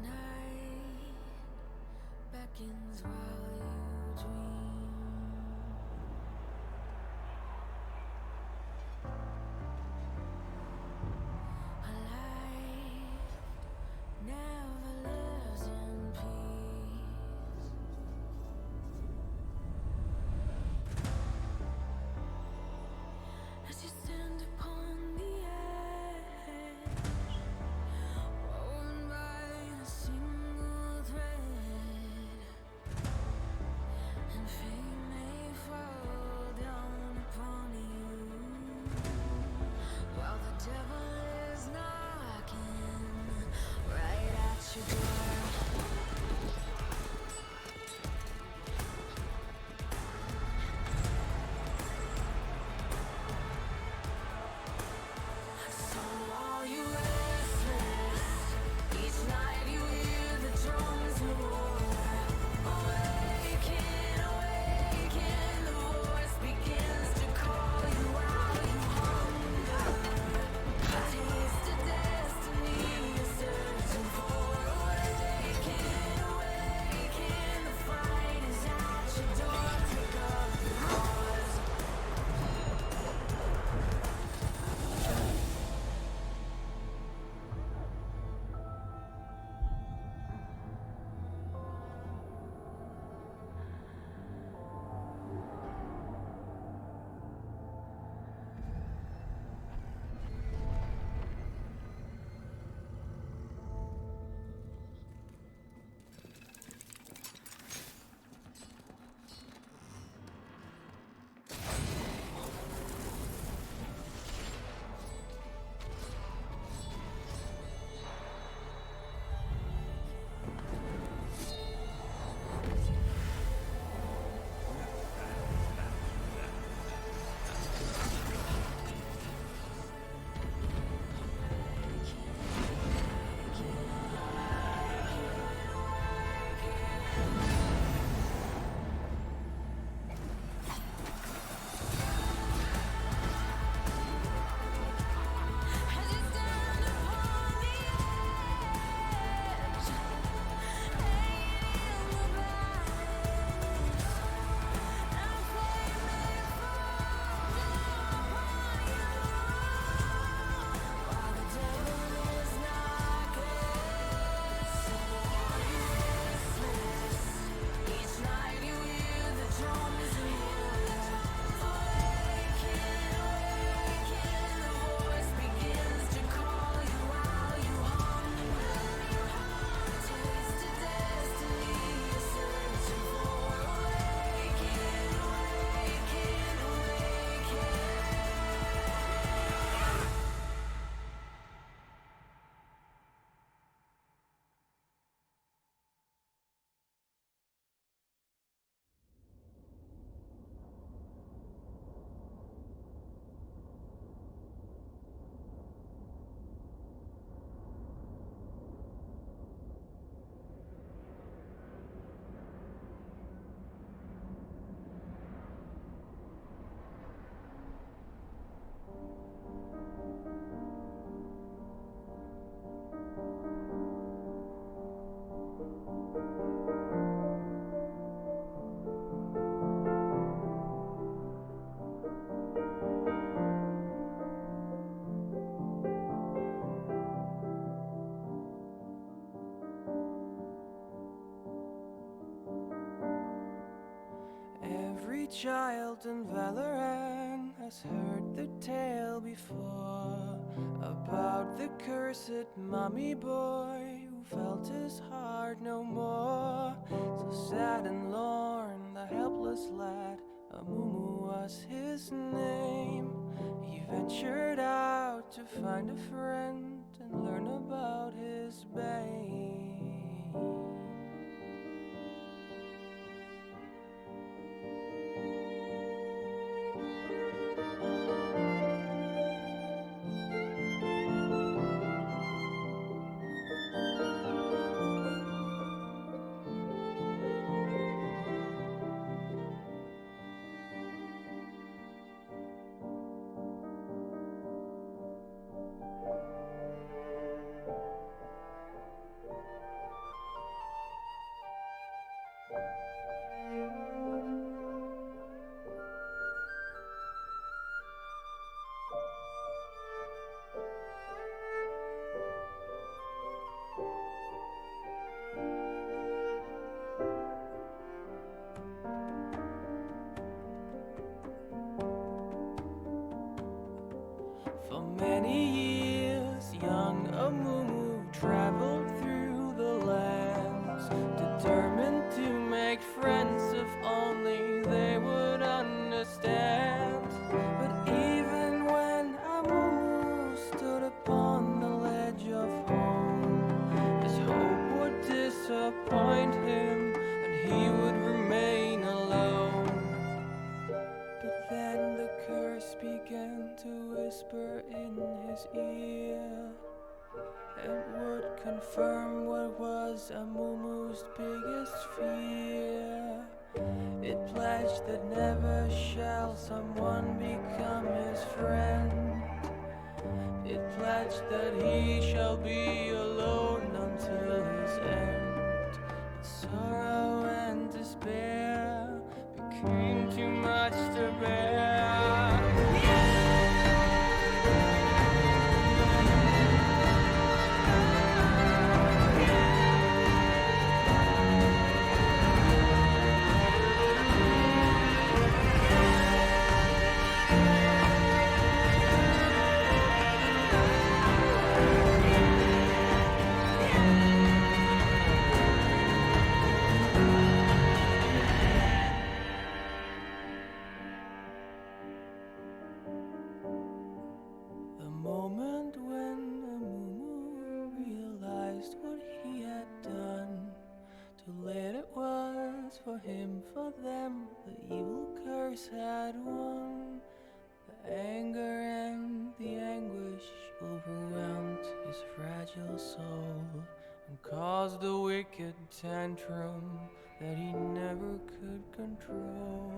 night beckons while you dream. A life never lives in peace. As you stand upon the edge, woven by a single thread, and fate may fall down upon you, while the devil is knocking right at your door. So are you restless? Each night you hear the drums of war. Awaken, awaken, the voice begins to call you while you hunger. A taste of destiny you're searching for. Awaken, awaken, the fight is at your door. Take up the cause. As you stand upon the edge, hanging in the balance, and fate may fall down upon you, while the devil is knocking. So are you restless? Each night you hear the drums of war. Awaken, awaken, the voice begins to call you while you hunger. Taste of destiny you're searching for. Awaken, awaken, awaken. Every child in Valoran has heard the tale before about the cursed mummy boy who felt his heart no more. So sad and lorn, the helpless lad, Amumu was his name. He ventured out to find a friend and learn about his bane. many years, young Amumu traveled through the lands, determined to make friends if only they would understand. But even when Amumu stood upon the ledge of home, his hope would disappoint him and he would remain alone. But then the curse began to whisper in his ear, and would confirm what was Amumu's biggest fear. It pledged that never shall someone become his friend. It pledged that he shall be alone until his end. But sorrow and despair became too much to bear. The moment when Amumu realized what he had done, too late it was for him, for them, the evil curse had won. The anger and the anguish overwhelmed his fragile soul and caused a wicked tantrum that he never could control.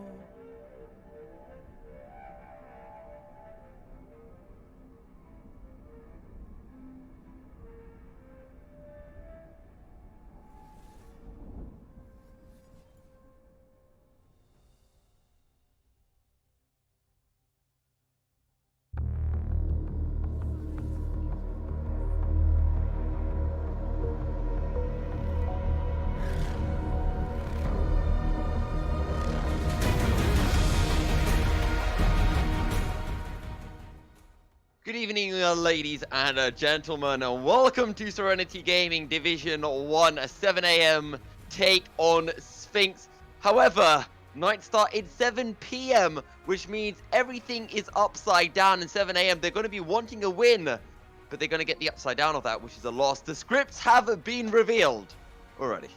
Good evening, ladies and gentlemen, and welcome to Serenity Gaming Division 1, 7 AM take on Sphinx. However, night started 7 PM, which means everything is upside down, and 7 AM they're going to be wanting a win, but they're going to get the upside down of that, which is a loss. The scripts have been revealed already.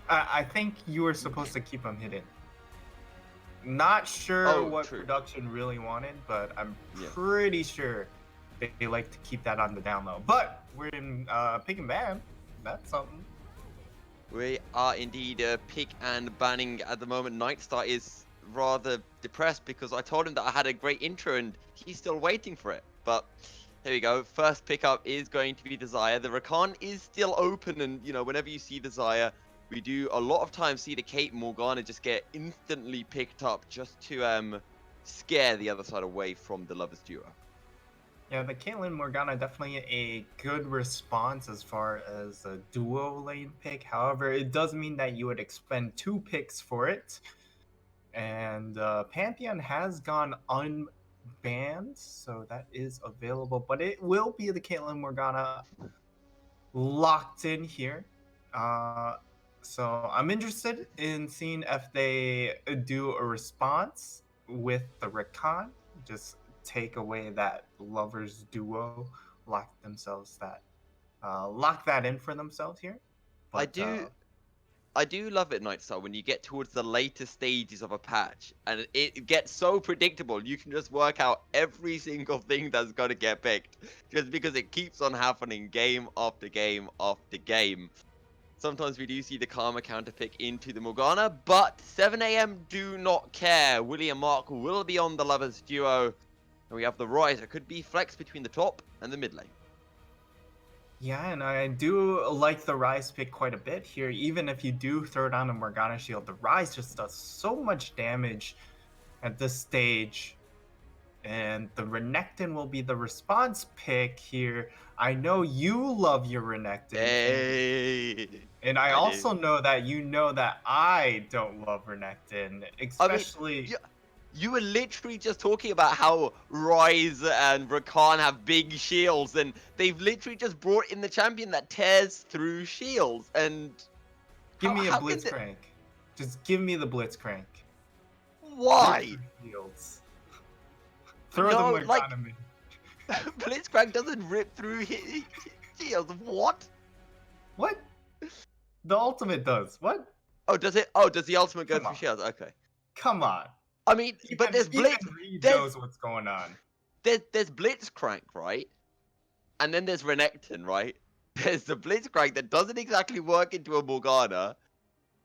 I think you were supposed to keep them hidden. Not sure what true. production really wanted, but I'm Yeah. pretty sure they like to keep that on the down low. But we're in pick and ban. That's something. We are indeed pick and banning at the moment. Nightstar is rather depressed because I told him that I had a great intro and he's still waiting for it. But here we go. First pickup is going to be Desire. The Rakan is still open, and whenever you see Desire, we do a lot of times see the Kate Morgana just get instantly picked up just to scare the other side away from the lovers duo. Yeah, the Caitlyn Morgana definitely a good response as far as a duo lane pick. However, it does mean that you would expend 2 picks for it. And Pantheon has gone unbanned, so that is available. But it will be the Caitlyn Morgana locked in here. So I'm interested in seeing if they do a response with the Rakan, just take away that lovers duo, lock that in for themselves here. But I do love it, Nightstar, when you get towards the later stages of a patch and it gets so predictable. You can just work out every single thing that's going to get picked just because it keeps on happening game after game after game. Sometimes we do see the Karma counter pick into the Morgana, but 7 AM do not care. William Mark will be on the lovers duo, and we have the Rise. It could be flex between the top and the mid lane. yeah, and I do like the Rise pick quite a bit here. Even if you do throw down a Morgana shield, the Rise just does so much damage at this stage. And the Renekton will be the response pick here. I know you love your Renekton. Hey. And I also know that you know that I don't love Renekton, especially... You were literally just talking about how Rise and Rakan have big shields, and they've literally just brought in the champion that tears through shields. And Give me a how can Blitzcrank. Just give me the Blitzcrank. why? Shields. Throw the No, Morgana like mid. Blitzcrank doesn't rip through shields. What? What? The ultimate does. What? Oh, does it? Oh, does the ultimate go Come through on. shields? Okay. Come on. I mean, but there's Even Blitz. Reed There's knows what's going on. there's Blitzcrank, right? And then there's Renekton, right? There's the Blitzcrank that doesn't exactly work into a Morgana.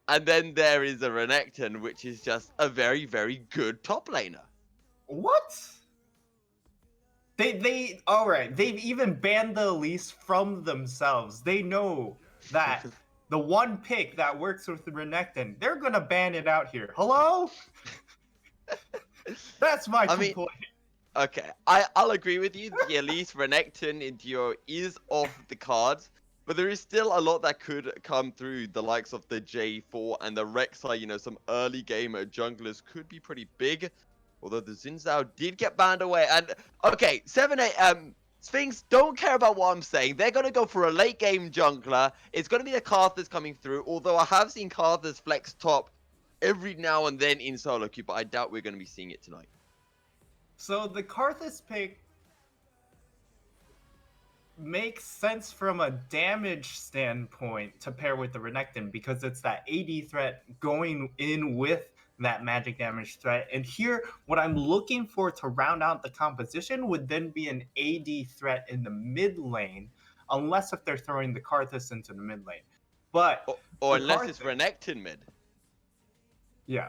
And then there is a Renekton, which is just a very, very good top laner. What? They all right. They've even banned the Elise from themselves. They know that the one pick that works with Renekton, they're gonna ban it out here. Hello? That's my I mean, complaint. Okay, I'll agree with you. The Elise Renekton in duo is off the cards, but there is still a lot that could come through. The likes of the J4 and the Rek'Sai, you know, some early game junglers could be pretty big. Although the Xin Zhao did get banned away. And okay, 7-8 Sphinx, don't care about what I'm saying. They're gonna go for a late game jungler. It's gonna be a Karthus coming through. Although I have seen Karthus flex top every now and then in solo queue, but I doubt we're gonna be seeing it tonight. So the Karthus pick makes sense from a damage standpoint to pair with the Renekton because it's that AD threat going in with that magic damage threat. And here, what I'm looking for to round out the composition would then be an AD threat in the mid lane, unless if they're throwing the Karthus into the mid lane. But Or the unless it's Karthus- Renekton mid. Yeah.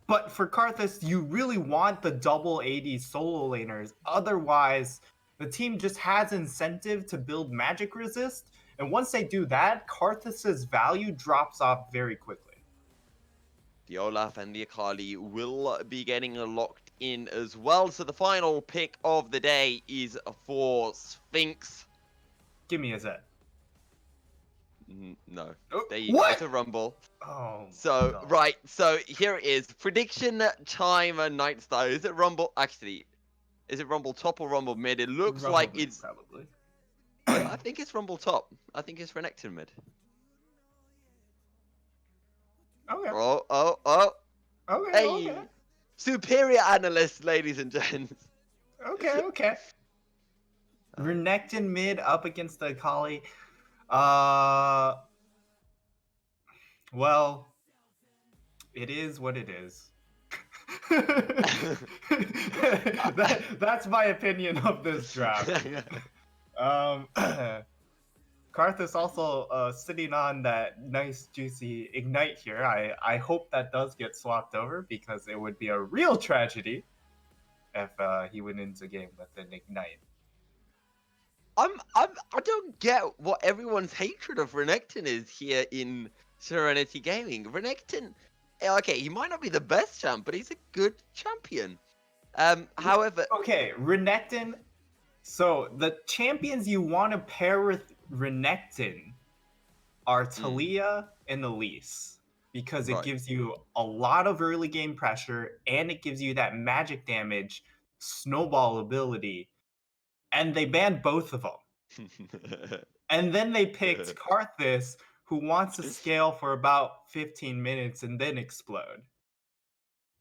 But for Karthus, you really want the double AD solo laners. Otherwise, the team just has incentive to build magic resist. And once they do that, Karthus's value drops off very quickly. The Olaf and the Akali will be getting locked in as well. So the final pick of the day is for Sphinx. Give me a Zed. No. Oh, There you go. what? It's a rumble. Oh. So, no. right. So here it is. Prediction time and Night Star. Is it rumble? Actually, is it rumble top or rumble mid? It looks Rumble like mid, it's... probably. I think it's rumble top. I think it's Renekton mid. Okay. Oh. Okay. Hey. Okay. Superior analyst, ladies and gents. Okay. Renekton mid up against the Akali. Well, it is what it is. That's my opinion of this draft. Karthus also sitting on that nice juicy ignite here. I hope that does get swapped over because it would be a real tragedy if he went into game with an ignite. I don't get what everyone's hatred of Renekton is here in Serenity Gaming. Renekton, okay, he might not be the best champ, but he's a good champion. However, Okay, Renekton. So the champions you want to pair with Renekton are Talia and Elise because it Right. gives you a lot of early game pressure and it gives you that magic damage snowball ability. And they banned both of them. And then they picked Karthus, who wants to scale for about 15 minutes and then explode.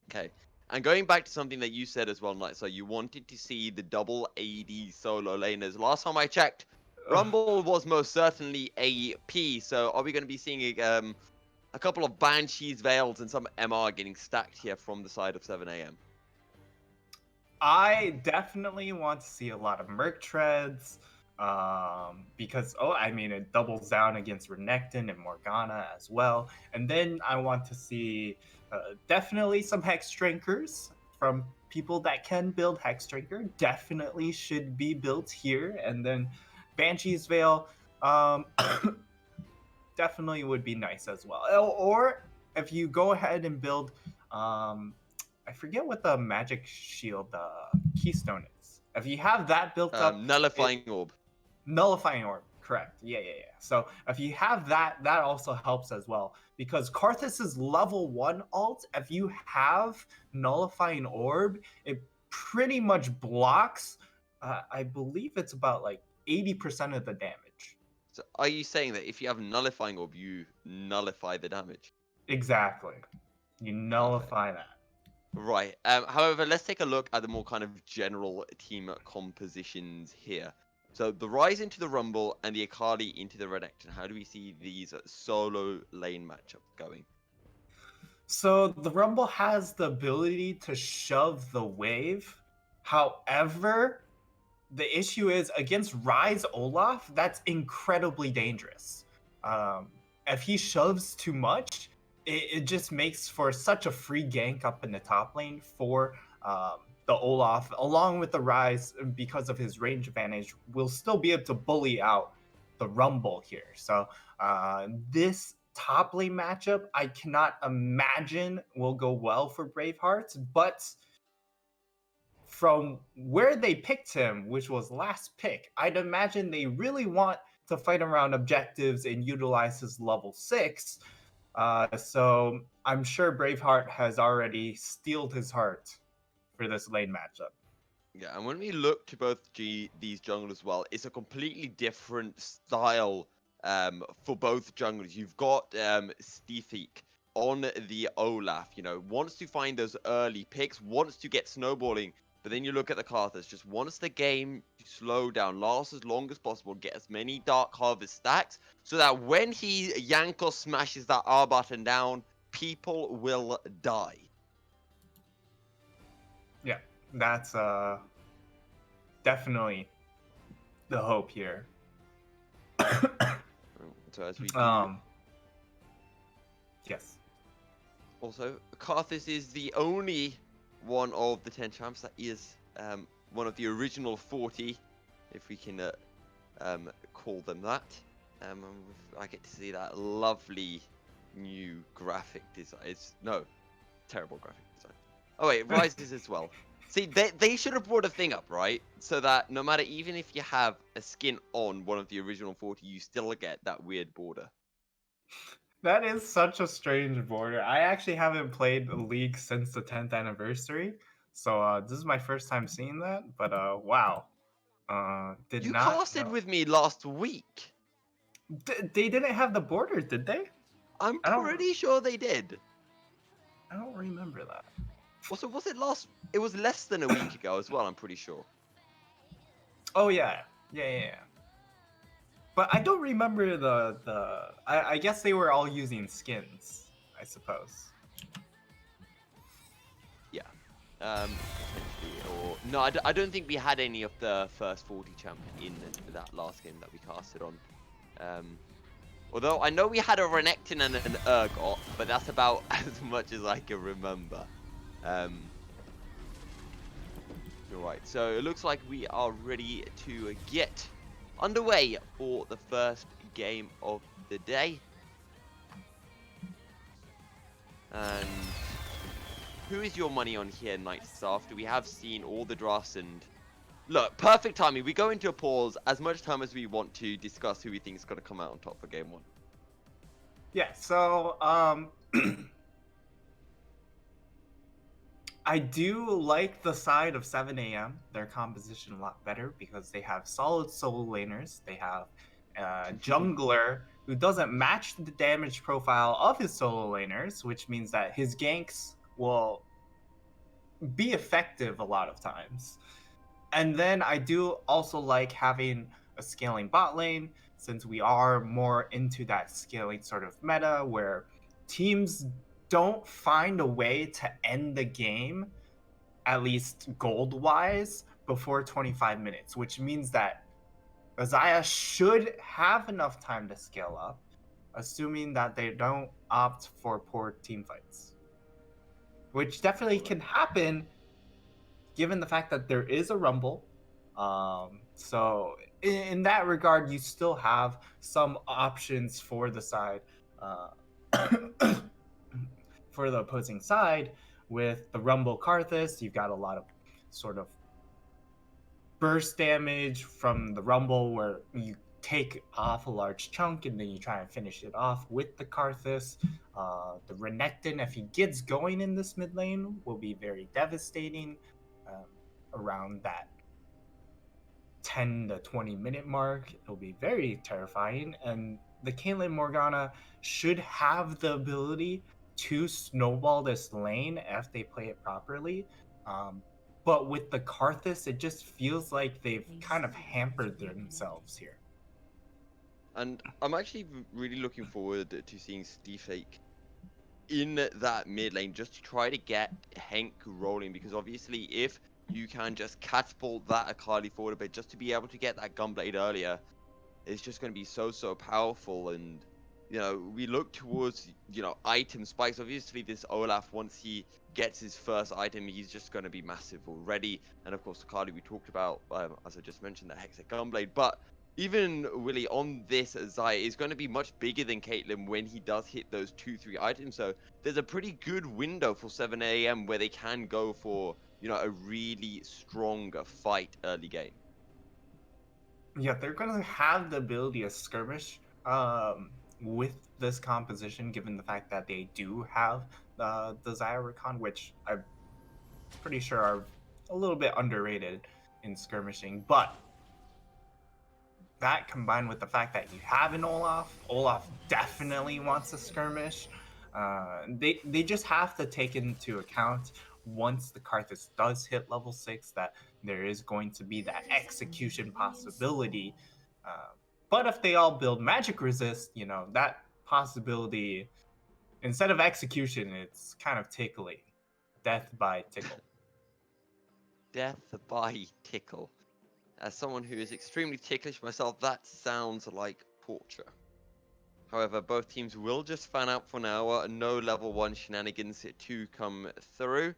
Okay. And going back to something that you said as well, Knight, so you wanted to see the double AD solo laners. Last time I checked, Rumble was most certainly AP, so are we going to be seeing a couple of Banshees, Veils, and some MR getting stacked here from the side of 7 a.m.? I definitely want to see a lot of Merc Treads because, it doubles down against Renekton and Morgana as well. And then I want to see definitely some Hex Drinkers from people that can build Hex Drinker. Definitely should be built here. And then Banshee's Veil definitely would be nice as well. Or if you go ahead and build... I forget what the magic shield Keystone is. If you have that built up, Nullifying Orb. Nullifying Orb, Correct. Yeah. So if you have that, that also helps as well because Karthus's level 1 ult, if you have Nullifying Orb, it pretty much blocks. I believe it's about like 80% of the damage. So are you saying that if you have nullifying orb, you nullify the damage? Exactly. You Perfect. nullify that. Right. However, let's take a look at the more kind of general team compositions here. So the Rise into the Rumble and the Akali into the Renekton. How do we see these solo lane matchups going? So the Rumble has the ability to shove the wave. However, the issue is against Rise Olaf, that's incredibly dangerous. Um, if he shoves too much, it just makes for such a free gank up in the top lane for the Olaf, along with the Rise, because of his range advantage, will still be able to bully out the Rumble here. So this top lane matchup, I cannot imagine will go well for Bravehearts, but from where they picked him, which was last pick, I'd imagine they really want to fight around objectives and utilize his level 6. So I'm sure Braveheart has already steeled his heart for this lane matchup. Yeah, and when we look to both these junglers as well, it's a completely different style for both junglers. You've got Stefik on the Olaf, wants to find those early picks, wants to get snowballing, but then you look at the Karthus, just wants the game to slow down, last as long as possible, get as many Dark Harvest stacks, so that when he Yanko smashes that R button down, people will die. Yeah, that's definitely the hope here. So as we do Yes. also, Karthus is the only one of the 10 champs that is one of the original 40, if we can call them that. I get to see that lovely new graphic design. No, terrible graphic design. Oh wait, Rises as well. See, they should have brought a thing up, right? So that no matter, even if you have a skin on one of the original 40, you still get that weird border. That is such a strange border. I actually haven't played League since the 10th anniversary, so this is my first time seeing that. But wow, did You not casted know. with me last week. They didn't have the borders, did they? I'm I don't. pretty sure they did. I don't remember that. Also, was it last? It was less than a week ago as well. I'm pretty sure. Oh yeah. But I don't remember the. I guess they were all using skins, I suppose. Yeah. Potentially, or no, I don't think we had any of the first 40 champ in that last game that we casted on. Although I know we had a Renekton and an Urgot, but that's about as much as I can remember. Alright, so it looks like we are ready to get underway for the first game of the day. And who is your money on here, Knights, after we have seen all the drafts? And look, perfect timing. We go into a pause as much time as we want to discuss who we think is going to come out on top for game 1. Yeah, so I do like the side of 7 a.m. Their composition a lot better because they have solid solo laners. They have a jungler who doesn't match the damage profile of his solo laners, which means that his ganks will be effective a lot of times. And then I do also like having a scaling bot lane since we are more into that scaling sort of meta where teams don't find a way to end the game, at least gold wise, before 25 minutes, which means that Azaya should have enough time to scale up, assuming that they don't opt for poor team fights, which definitely can happen given the fact that there is a rumble. So in that regard, you still have some options for the side, for the opposing side. With the rumble Karthus, you've got a lot of sort of burst damage from the rumble where you take off a large chunk and then you try and finish it off with the Karthus. The Renekton, if he gets going in this mid lane, will be very devastating around that 10 to 20-minute mark. It'll be very terrifying. And the Caitlyn Morgana should have the ability to snowball this lane if they play it properly. But with the Karthus, it just feels like they've kind of hampered themselves here. And I'm actually really looking forward to seeing Steefake in that mid lane just to try to get Henk rolling, because obviously if you can just catapult that Akali forward a bit just to be able to get that Gunblade earlier, it's just going to be so powerful. And you know, we look towards, you know, item spikes. Obviously this Olaf, once he gets his first item, he's just going to be massive already. And of course Akali we talked about, as I just mentioned, that Hexa Gunblade. But even Willie on this Zaya is going to be much bigger than Caitlyn when he does hit those 2-3 items. So there's a pretty good window for 7 AM where they can go for, you know, a really strong fight early game. Yeah, they're gonna have the ability to skirmish with this composition, given the fact that they do have the Zyricon, which I'm pretty sure are a little bit underrated in skirmishing. But that combined with the fact that you have an Olaf definitely wants a skirmish. They just have to take into account once the Karthus does hit level 6 that there is going to be that execution possibility. But if they all build magic resist, you know, that possibility, instead of execution, it's kind of tickling. Death by tickle. Death by tickle. As someone who is extremely ticklish myself, that sounds like torture. However, both teams will just fan out for now. No level 1 shenanigans to come through.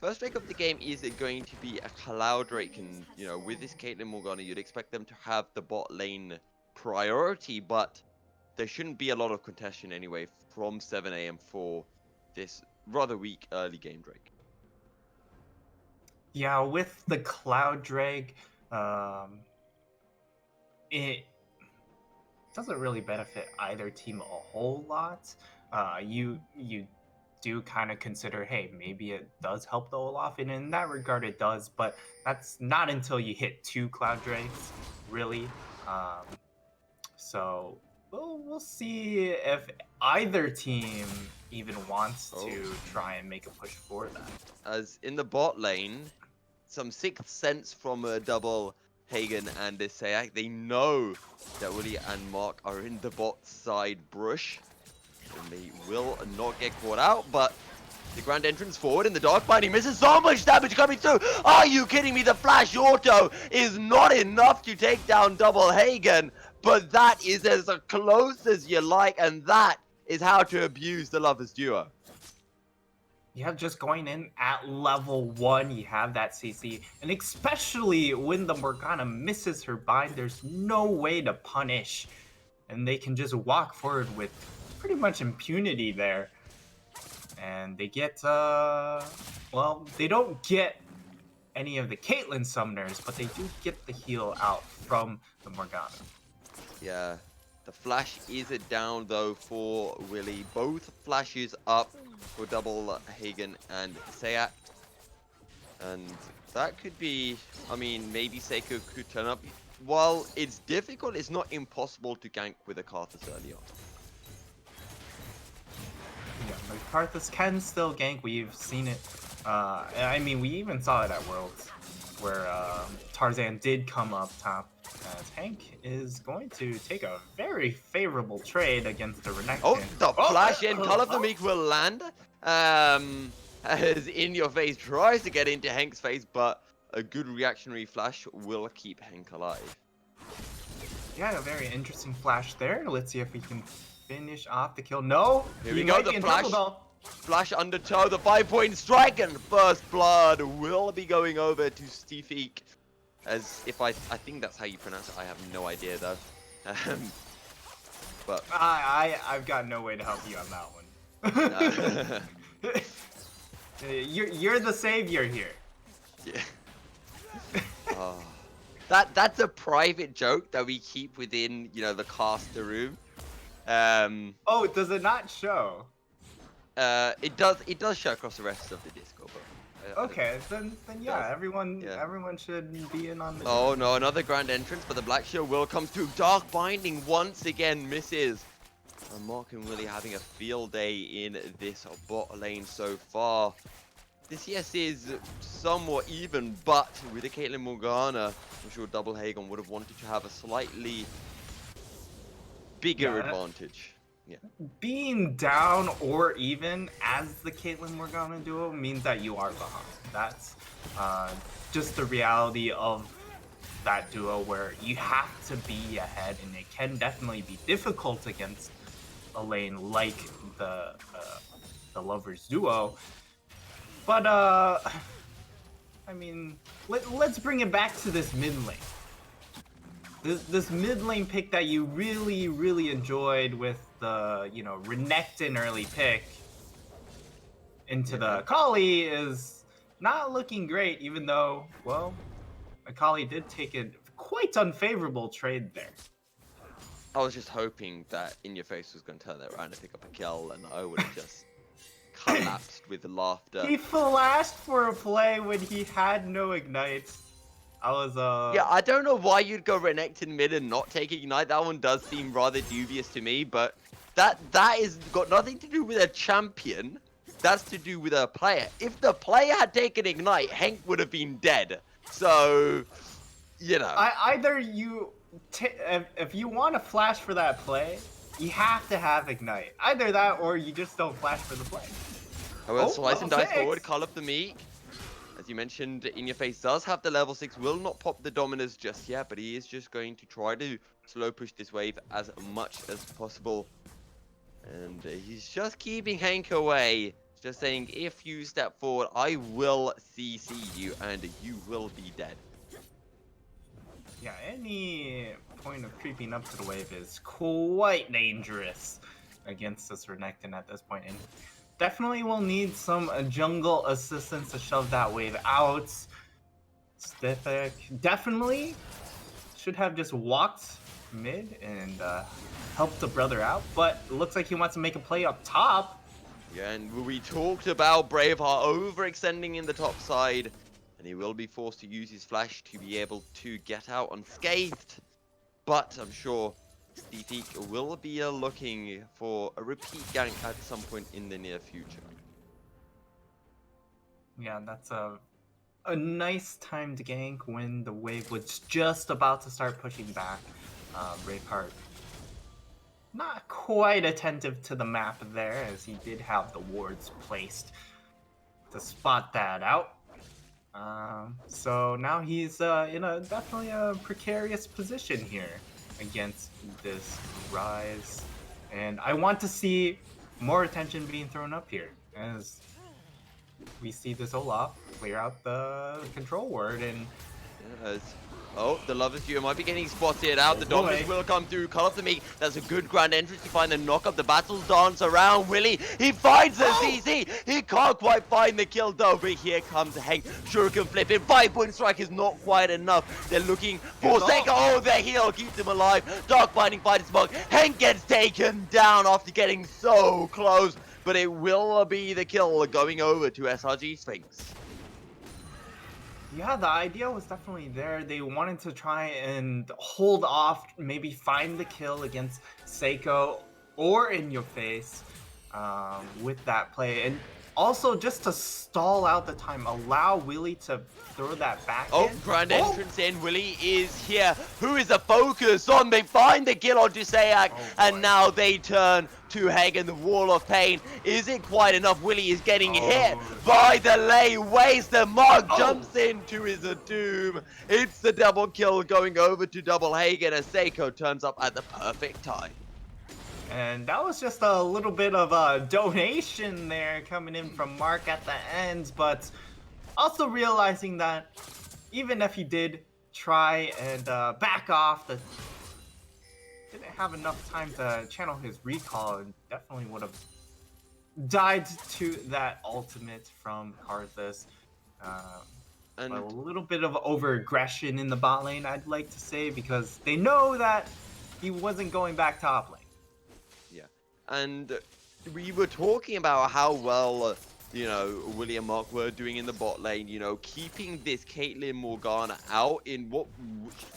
First drake of the game is going to be a Cloud Drake, and you know, with this Caitlyn Morgana, you'd expect them to have the bot lane priority, but there shouldn't be a lot of contention anyway from 7 AM for this rather weak early game Drake. Yeah, with the Cloud Drake, it doesn't really benefit either team a whole lot. You do kind of consider, hey, maybe it does help the Olaf, and in that regard it does, but that's not until you hit 2 Cloud Drakes, really. So we'll see if either team even wants to try and make a push for that. As in the bot lane, some sixth sense from double Hagen and Isayak. They know that Willie and Mark are in the bot side brush, and they will not get caught out. But the grand entrance forward in the dark bind, he misses so much damage coming through. Are you kidding me? The flash auto is not enough to take down double Hagen, but that is as close as you like, and that is how to abuse the lovers duo. Yeah, just going in at level 1, you have that CC, and especially when the Morgana misses her bind, there's no way to punish, and they can just walk forward with pretty much impunity there. And they get, well, they don't get any of the Caitlyn summoners, but they do get the heal out from the Morgana. Yeah, the flash is down though for Willie. Both flashes up for double Hagen and Sayak. And that could be, I mean, maybe Seiko could turn up. While it's difficult, it's not impossible to gank with a Karthus early on. Yeah, but Karthus can still gank. We've seen it. I mean, we even saw it at Worlds, where Tarzan did come up top. As Hank is going to take a very favorable trade against the Renekton. Oh, the flash in, Call of the Meek will land. As In Your Face tries to get into Hank's face, but a good reactionary flash will keep Hank alive. Yeah, a very interesting flash there. Let's see if we can finish off the kill. No! Here we go, the flash. Flash undertow, the 5-point strike, and first blood will be going over to Steefeek. As if I think that's how you pronounce it. I have no idea though. But I've got no way to help you on that one. You're the savior here. Yeah. Oh. That's a private joke that we keep within, you know, the caster room. Oh, does it not show? It does show across the rest of the Discord, but Okay, then yeah, does. everyone Yeah. everyone should be in on the Oh joke. no, another grand entrance, but the Black Shield will come through. Dark Binding once again misses. And Mark and Willie having a field day in this bot lane so far. This yes is somewhat even, but with a Caitlyn Morgana, I'm sure Double Hagon would have wanted to have a slightly bigger Yeah. advantage. Yeah. Being down or even as the Caitlyn Morgana duo means that you are behind. That's just the reality of that duo, where you have to be ahead, and it can definitely be difficult against a lane like the Lovers duo. But I mean, let's bring it back to this mid lane. This mid lane pick that you really enjoyed with the, you know, Renekton early pick into the Akali is not looking great, even though, well, Akali did take a quite unfavorable trade there. I was just hoping that In Your Face was going to turn that around and pick up a kill, and I would have just collapsed with laughter. He flashed for a play when he had no ignites. I was Yeah, I don't know why you'd go Renekton mid and not take Ignite. That one does seem rather dubious to me, but that is got nothing to do with a champion. That's to do with a player. If the player had taken Ignite, Hank would have been dead. So, you know. either you if you want to flash for that play, you have to have ignite. Either that, or you just don't flash for the play. However, Oh, Slice and level Dice forward, 6. Call of the Meek. As you mentioned, In Your Face does have the level 6, will not pop the Dominus just yet, but he is just going to try to slow push this wave as much as possible. And he's just keeping Hank away. Just saying, if you step forward, I will CC you and you will be dead. Yeah, any point of creeping up to the wave is quite dangerous against this Renekton at this point, and definitely will need some jungle assistance to shove that wave out. Stiffik definitely should have just walked mid and helped the brother out, but it looks like he wants to make a play up top. Yeah, and we talked about Braveheart overextending in the top side, and he will be forced to use his flash to be able to get out unscathed. But I'm sure Stitik will be looking for a repeat gank at some point in the near future. Yeah, that's a nice timed gank when the wave was just about to start pushing back. Braveheart not quite attentive to the map there, as he did have the wards placed to spot that out. So now he's in a definitely a precarious position here against this Rise, and I want to see more attention being thrown up here as we see this Olaf clear out the control ward. And oh, the Lovers Duo might be getting spotted out. The boy. Dominus will come through. Call off the Meek. That's a good grand entrance to find the knock up. The battles dance around. Willie, he finds the CC. He can't quite find the kill though, but here comes Hank. Shuriken flipping. 5-point strike is not quite enough. They're looking for Seiko. Oh, the heal keeps him alive. Dark Binding fighting smoke. Hank gets taken down after getting so close, but it will be the kill going over to SRG Sphinx. yeah, the idea was definitely there. They wanted to try and hold off, maybe find the kill against Seiko or In Your Face with that play. And also just to stall out the time, allow Willie to throw that back Oh, in. grand entrance in. Willie is here. Who is the focus on? They find the kill on Dusayak, and now they turn to Hagen. The Wall of Pain. Is it quite enough? Willie is getting hit by the lay waste. The Mark jumps into his doom. It's the double kill going over to Double Hagen as Seiko turns up at the perfect time. And that was just a little bit of a donation there coming in from Mark at the end, but also realizing that even if he did try and back off, didn't have enough time to channel his recall, and definitely would have died to that ultimate from Karthus. And a little bit of over-aggression in the bot lane, I'd like to say, because they know that he wasn't going back top lane. yeah, and we were talking about how well, Willie and Mark were doing in the bot lane, keeping this Caitlyn Morgana out in what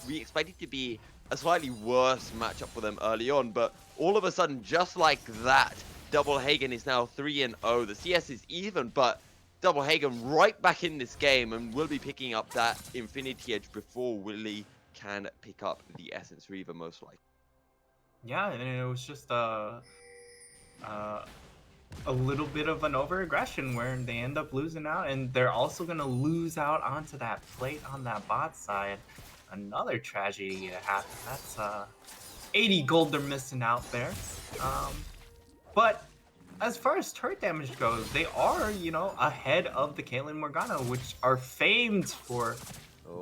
we expected to be a slightly worse matchup for them early on, but all of a sudden, just like that, Double Hagen is now 3-0. The CS is even, but Double Hagen right back in this game and will be picking up that Infinity Edge before Willie can pick up the Essence Reaver, most likely. Yeah, and it was just a little bit of an over-aggression where they end up losing out, and they're also going to lose out onto that plate on that bot side. Another tragedy to happen. That's 80 gold they're missing out there. But as far as turret damage goes, they are, ahead of the Caitlyn Morgana, which are famed for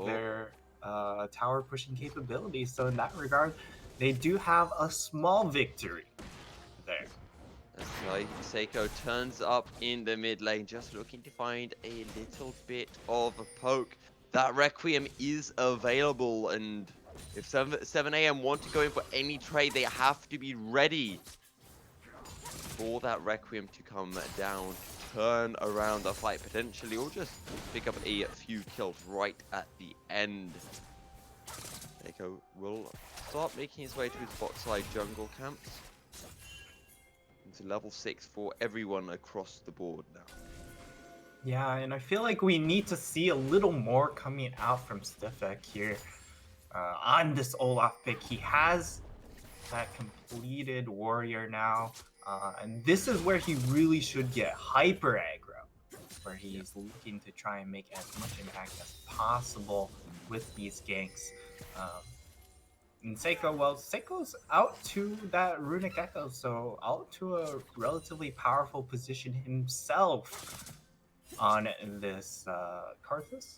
their tower pushing capabilities. So in that regard, they do have a small victory there. That's right. Seiko turns up in the mid lane, just looking to find a little bit of a poke. That Requiem is available, and if 7 AM want to go in for any trade, they have to be ready for that Requiem to come down, turn around the fight potentially, or just pick up a few kills right at the end. Seiko will start making his way to his bot side jungle camps. It's level 6 for everyone across the board now. Yeah, and I feel like we need to see a little more coming out from Stifek here on this Olaf pick. He has that completed warrior now, and this is where he really should get hyper aggro, where he's looking to try and make as much impact as possible with these ganks. And Seiko, well, Seiko's out to that Runic Echo, so out to a relatively powerful position himself on this Karthus,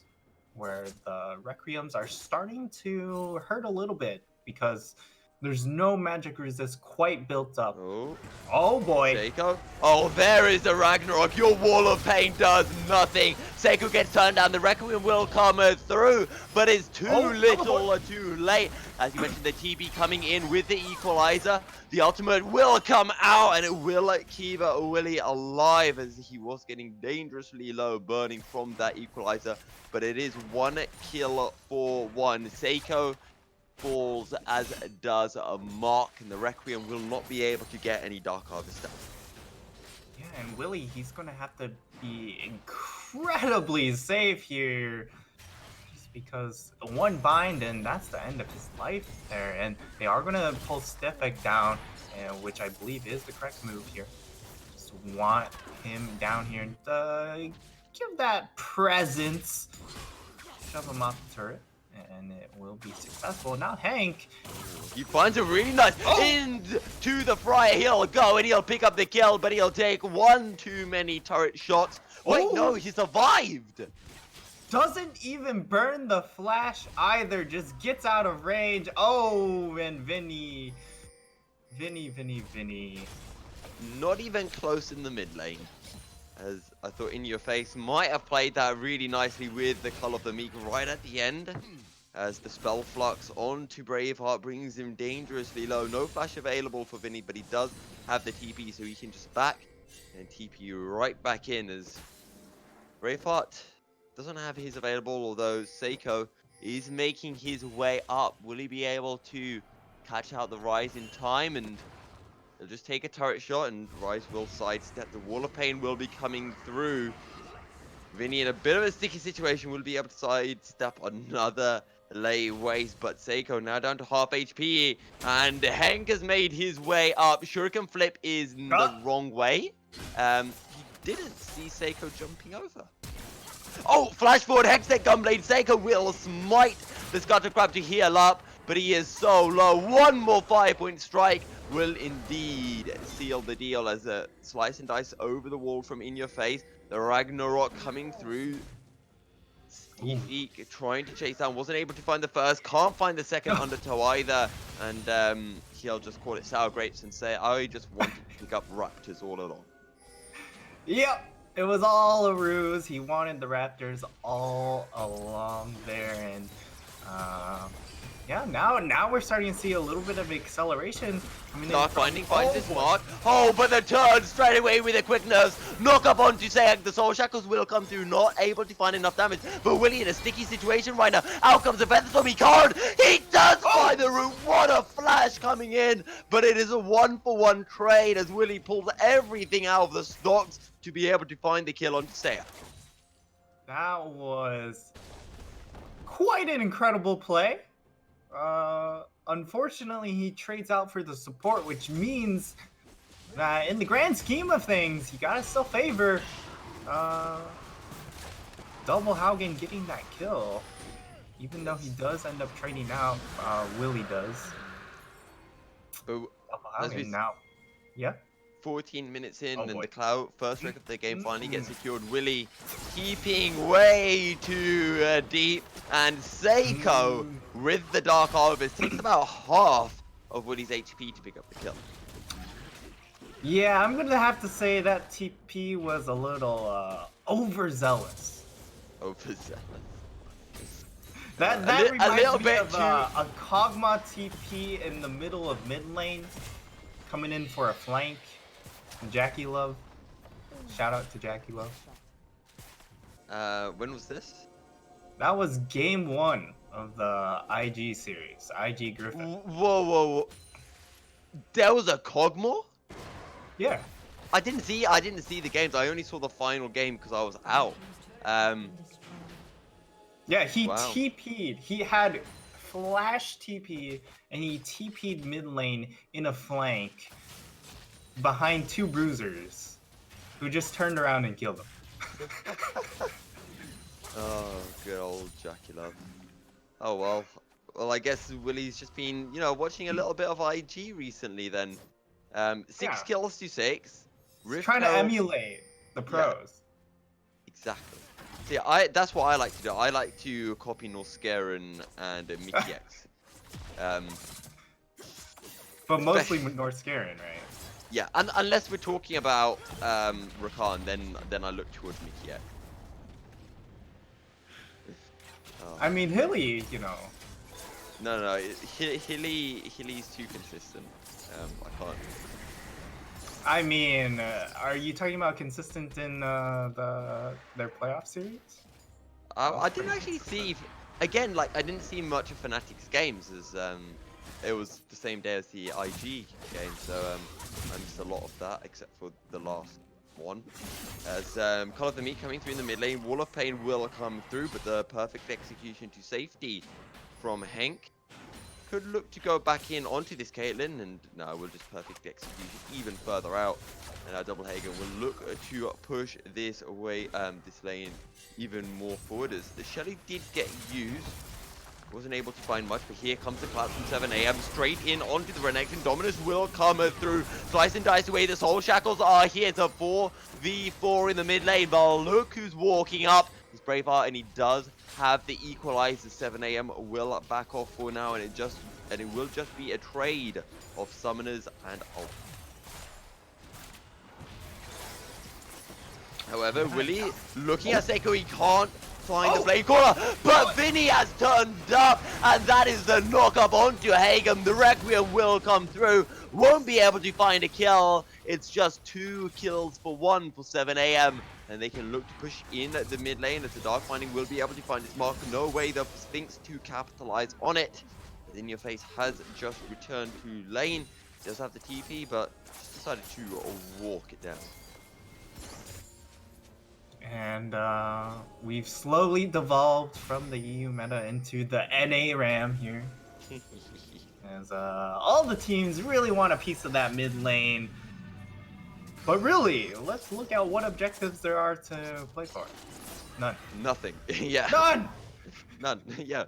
where the Requiems are starting to hurt a little bit because there's no magic resist quite built up. Oh boy. Seiko. Oh, there is the Ragnarok. Your Wall of Pain does nothing. Seiko gets turned down. The Requiem will come through, but it's too little or too late. As you mentioned, the TB coming in with the Equalizer. The ultimate will come out, and it will keep Willie alive as he was getting dangerously low, burning from that Equalizer. But it is 1 kill for 1. Seiko falls, as does a Mark, and the Requiem will not be able to get any Dark Harvest down. Yeah, and Willie, he's gonna have to be incredibly safe here, just because the one bind, and that's the end of his life there. And they are gonna pull Stifek down, which I believe is the correct move here. Just want him down here and give that presence, shove him off the turret, and it will be successful. Now Hank, he finds a really nice into the Friar. He'll go and he'll pick up the kill, but he'll take one too many turret shots. Wait, no, he survived. Doesn't even burn the flash either, just gets out of range. Oh, and Vinny. Not even close in the mid lane. As I thought In Your Face might have played that really nicely with the Call of the Meek right at the end. As the Spell Flux onto Braveheart brings him dangerously low. No flash available for Vinny, but he does have the TP, so he can just back and TP right back in, as Braveheart doesn't have his available, although Seiko is making his way up. Will he be able to catch out the Rise in time? And he'll just take a turret shot, and Rise will sidestep. The Wall of Pain will be coming through. Vinny in a bit of a sticky situation, will be able to sidestep another lay waste, but Seiko now down to half HP, and Hank has made his way up. Shuriken Flip is the wrong way. He didn't see Seiko jumping over. Oh, flash forward, Hextech Gunblade. Seiko will smite the Scatter Crab to heal up, but he is so low. One more 5-point strike will indeed seal the deal, as a slice and dice over the wall from In Your Face. The Ragnarok coming through. Steve trying to chase down, wasn't able to find the first, can't find the second undertow either, and he'll just call it sour grapes and say, I just wanted to pick up Raptors all along. Yep, It was all a ruse. He wanted the Raptors all along there, and yeah, now we're starting to see a little bit of acceleration coming in Dark from. Binding finds his boy. mark. Oh, but the turn straight away with a quickness. Knock up onto Sayek. The Soul Shackles will come through, not able to find enough damage. But Willie in a sticky situation right now. Out comes the Featherstorm. He can't. He does find the root. What a flash coming in. But it is a 1-for-1 trade as Willie pulls everything out of the stocks to be able to find the kill onto Sayek. That was quite an incredible play. Unfortunately, he trades out for the support, which means that in the grand scheme of things, you gotta still favor Double Haugen getting that kill, even though he does end up trading out. Willie does. But Double as we Haugen now. Yeah. 14 minutes in, Oh, and boy. the Cloud first wreck of the game finally gets secured. Willie keeping way too deep, and Seiko with the Dark Harvest takes about half of Willie's HP to pick up the kill. Yeah, I'm gonna have to say that TP was a little overzealous. Overzealous. That A reminds little me bit of too- a Kog'Maw TP in the middle of mid lane, coming in for a flank. Jackie Love. Shout out to Jackie Love. When was this? That was game 1 of the IG series, IG Griffin. Whoa. There was a Kog'Maw? Yeah. I didn't see the games. I only saw the final game because I was out. Yeah, he Wow. TP'd. He had flash TP, and he TP'd mid lane in a flank behind 2 bruisers who just turned around and killed him. Oh, good old Jackie Love. Oh well. Well, I guess Willie's just been, watching a little bit of IG recently then. 6 Yeah. kills to 6. He's trying to Health. emulate the pros. Exactly. See, that's what I like to do. I like to copy Norskeren and Mickey X. But mostly North Scarin, right? Yeah, unless we're talking about Rakan, then I look towards Mickey X. Oh. I mean, Hilly, No. Hilly's too consistent. I can't. I mean, are you talking about consistent in their playoff series? I didn't actually see. Again, I didn't see much of Fnatic's games as it was the same day as the IG game, so I missed a lot of that except for the last one. As Call of the Meat coming through in the mid lane, Wall of Pain will come through, but the perfect execution to safety from Henk could look to go back in onto this Caitlyn, and no, we'll just perfect execution even further out. And now Double Hagen will look to push this away, this lane even more forward as the Shelly did get used. Wasn't able to find much, but here comes the Cloud from 7 AM straight in onto the Renekton. Dominus will come through. Slice and dice away. The Soul Shackles are here to 4v4 in the mid lane, but look who's walking up. He's Braveheart, and he does have the equalizer. 7 AM will back off for now, and it will just be a trade of summoners and ult. However, Willie looking at Seiko, he can't find the flame caller, but Vinny has turned up, and that is the knock up onto Hagen. The Requiem will come through, won't be able to find a kill. It's just 2 kills for 1 for 7 AM, and they can look to push in the mid lane as the Dark Finding will be able to find its mark. No way the Sphinx to capitalize on it. In Your Face has just returned to lane. Does have the TP, but decided to walk it down. And we've slowly devolved from the EU meta into the NA RAM here. As all the teams really want a piece of that mid lane. But really, let's look at what objectives there are to play for. None. Nothing. Yeah. None! Yeah.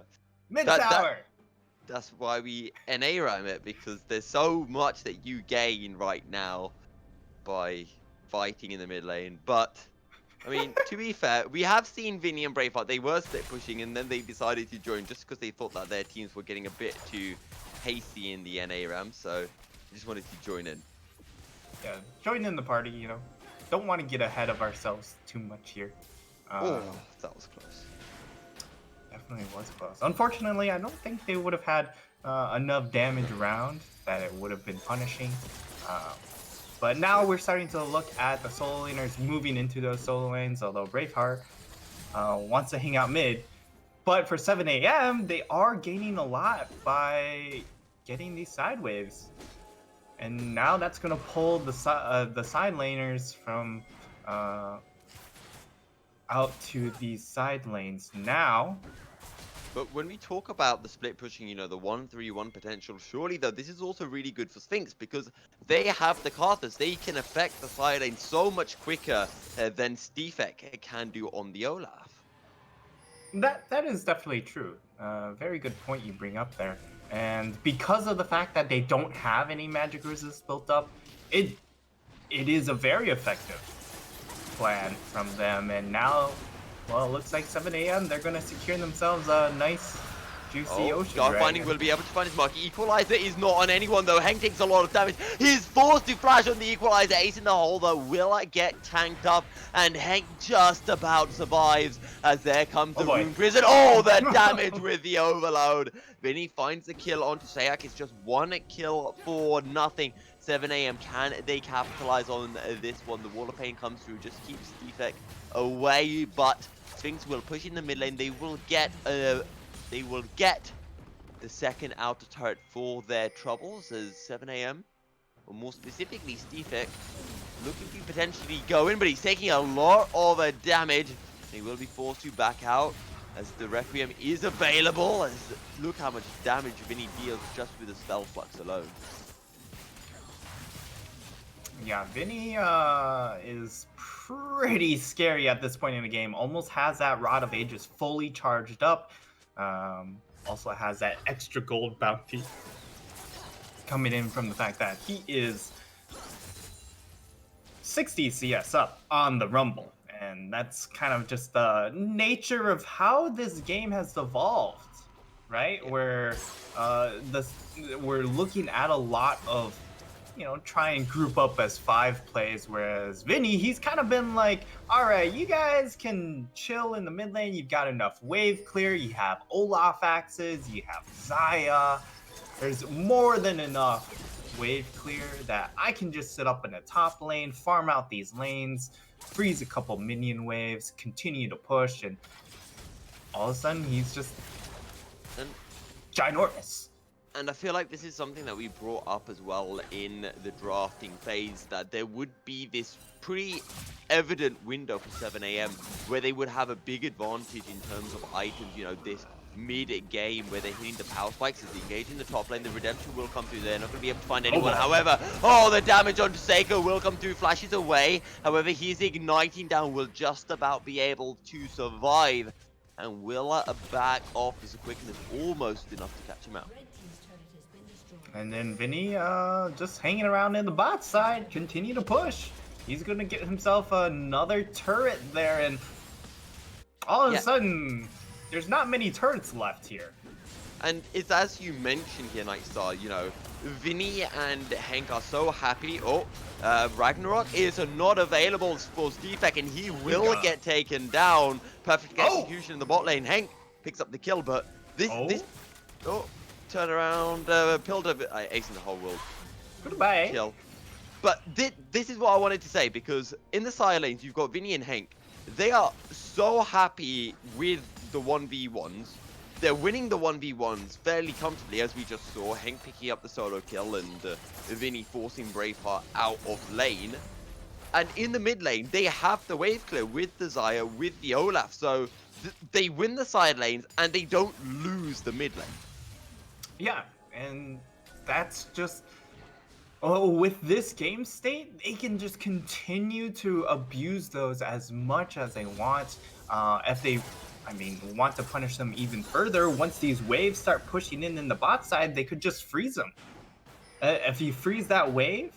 Mid That- tower! That's why we NA ram it, because there's so much that you gain right now by fighting in the mid lane. But I mean, to be fair, we have seen Vinny and Braveheart. They were split pushing, and then they decided to join just because they thought that their teams were getting a bit too hasty in the NA ram. So they just wanted to join in. Yeah, join in the party, don't want to get ahead of ourselves too much here. Oh, that was close. Definitely was close. Unfortunately, I don't think they would have had enough damage around that it would have been punishing. But now we're starting to look at the solo laners moving into those solo lanes, although Braveheart wants to hang out mid. But for 7 a.m., they are gaining a lot by getting these side waves. And now that's going to pull the side laners from out to these side lanes. Now, But when we talk about the split pushing, you know, the 1-3-1 potential, surely though, this is also really good for Sphinx because they have the Carthus. They can affect the side lane so much quicker than Stefek can do on the Olaf. that is definitely true. Very good point you bring up there. And because of the fact that they don't have any magic resist built up, it is a very effective plan from them. And now, well, it looks like 7 a.m. they're going to secure themselves a nice, juicy ocean Guard dragon. Finding will be able to find his mark. Equalizer is not on anyone though. Hank takes a lot of damage. He's forced to flash on the Equalizer. Ace in the hole though. Will I get tanked up? And Hank just about survives as there comes the Rune Prison. Oh, the damage with the Overload. Vinny finds the kill onto Sayak. It's just one kill for nothing. 7 a.m. Can they capitalize on this one? The Wall of Pain comes through. Just keeps Defect away. But Sphinx will push in the mid lane. They will get the second outer turret for their troubles as 7 a.m. or more specifically Stefek looking to potentially go in, but he's taking a lot of damage. He will be forced to back out as the Requiem is available. As look how much damage Vinny deals just with the spell flux alone. Yeah, Vinny is pretty scary at this point in the game. Almost has that Rod of Ages fully charged up. Also has that extra gold bounty coming in from the fact that he is 60 CS up on the Rumble. And that's kind of just the nature of how this game has evolved, right? Yeah. Where we're looking at a lot of, you know, try and group up as 5 plays, whereas Vinny, he's kind of been like, all right, you guys can chill in the mid lane. You've got enough wave clear. You have Olaf axes. You have Xayah. There's more than enough wave clear that I can just sit up in the top lane, farm out these lanes, freeze a couple minion waves, continue to push, and all of a sudden he's just ginormous. And I feel like this is something that we brought up as well in the drafting phase, that there would be this pretty evident window for 7 a.m. where they would have a big advantage in terms of items, you know, this mid-game where they're hitting the power spikes as they engage in the top lane. The redemption will come through. They're not going to be able to find anyone. However, the damage onto Seiko will come through. Flashes away. However, he's igniting down. Will just about be able to survive. And will back off as a quickness almost enough to catch him out. And then Vinny just hanging around in the bot side, continue to push. He's going to get himself another turret there, and all of a sudden, there's not many turrets left here. And it's as you mentioned here, Nightstar, you know, Vinny and Hank are so happy. Ragnarok is not available for Stefek, and he will get taken down. Perfect execution in the bot lane. Hank picks up the kill, but this turn around, pilled a ace in the whole world. Goodbye. Kill. But this is what I wanted to say, because in the side lanes, you've got Vinny and Hank. They are so happy with the 1v1s. They're winning the 1v1s fairly comfortably, as we just saw. Hank picking up the solo kill and Vinny forcing Braveheart out of lane. And in the mid lane, they have the wave clear with the Xayah, with the Olaf. So they win the side lanes and they don't lose the mid lane. Yeah, and that's just... with this game state, they can just continue to abuse those as much as they want. If they, want to punish them even further, once these waves start pushing in the bot side, they could just freeze them. If you freeze that wave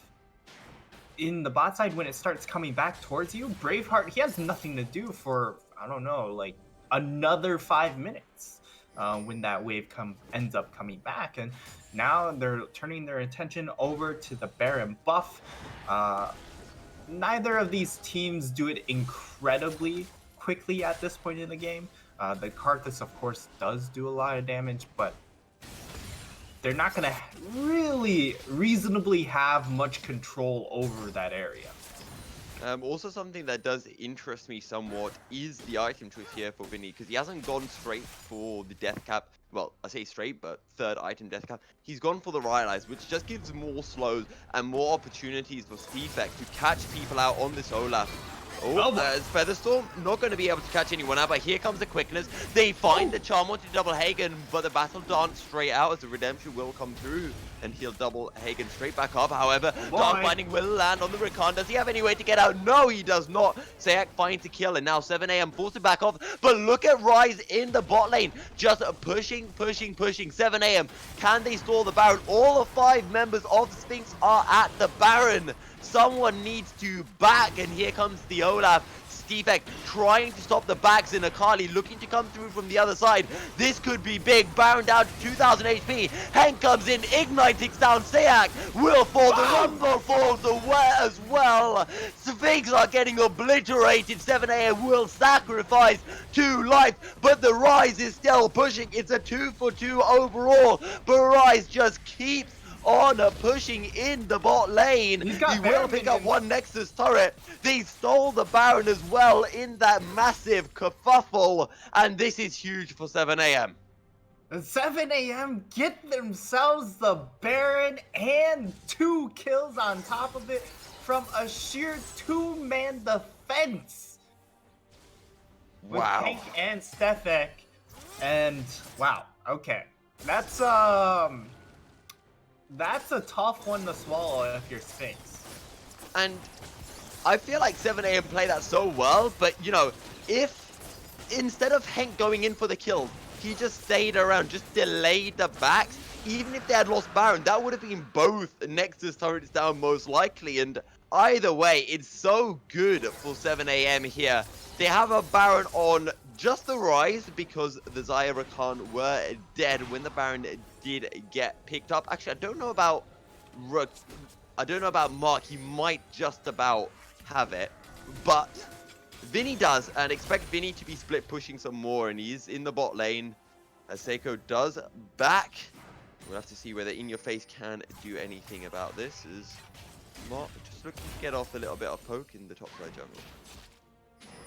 in the bot side when it starts coming back towards you, Braveheart, he has nothing to do for, I don't know, like another 5 minutes. When that wave ends up coming back, and now they're turning their attention over to the Baron buff. neither of these teams do it incredibly quickly at this point in the game. The Karthus, of course, does do a lot of damage, but they're not going to really reasonably have much control over that area. Also, something that does interest me somewhat is the item choice here for Vinny, because he hasn't gone straight for the death cap. Well, I say straight, but third item death cap. He's gone for the Riot Eyes, which just gives more slows and more opportunities for Sphinx to catch people out on this Olaf. Oh, Featherstorm not going to be able to catch anyone out, but here comes the quickness. They find the charm onto double Hagen, but the battle dance straight out as the redemption will come through, and he'll double Hagen straight back up. However, Dark Binding will land on the Rakan. Does he have any way to get out? No, he does not. Sayak finds the kill, and now 7am forced to back off. But look at Rise in the bot lane, just pushing. 7am, can they stall the Baron? All of 5 members of Sphinx are at the Baron. Someone needs to back, and here comes the Olaf. Stefek trying to stop the backs in Akali, looking to come through from the other side. This could be big. Baron down to 2000 HP. Hank comes in, igniting down Sayak. Will fall. The Rumble falls away as well. Sphinx are getting obliterated. 7am will sacrifice 2 life, but the Rise is still pushing. It's a 2-for-2 overall, but Rise just keeps on pushing in the bot lane. He will pick up one Nexus turret. They stole the Baron as well in that massive kerfuffle, and this is huge for 7am. 7am get themselves the Baron and 2 kills on top of it from a sheer 2-man defense. With Wow. Hank and Stefek. And wow, okay. That's a tough one to swallow if you're Sphinx. And I feel like 7am play that so well, but you know, if instead of Hank going in for the kill, he just stayed around, just delayed the backs, even if they had lost Baron, that would have been both Nexus turrets down most likely. And either way, it's so good for 7am here. They have a Baron on just the Rise because the Xayah Rakan were dead when the Baron did get picked up. Actually, I don't know about Mark. He might just about have it, but Vinny does, and expect Vinny to be split pushing some more, and he's in the bot lane as Seiko does back. We'll have to see whether In Your Face can do anything about this, as Mark just looking to get off a little bit of poke in the top side jungle.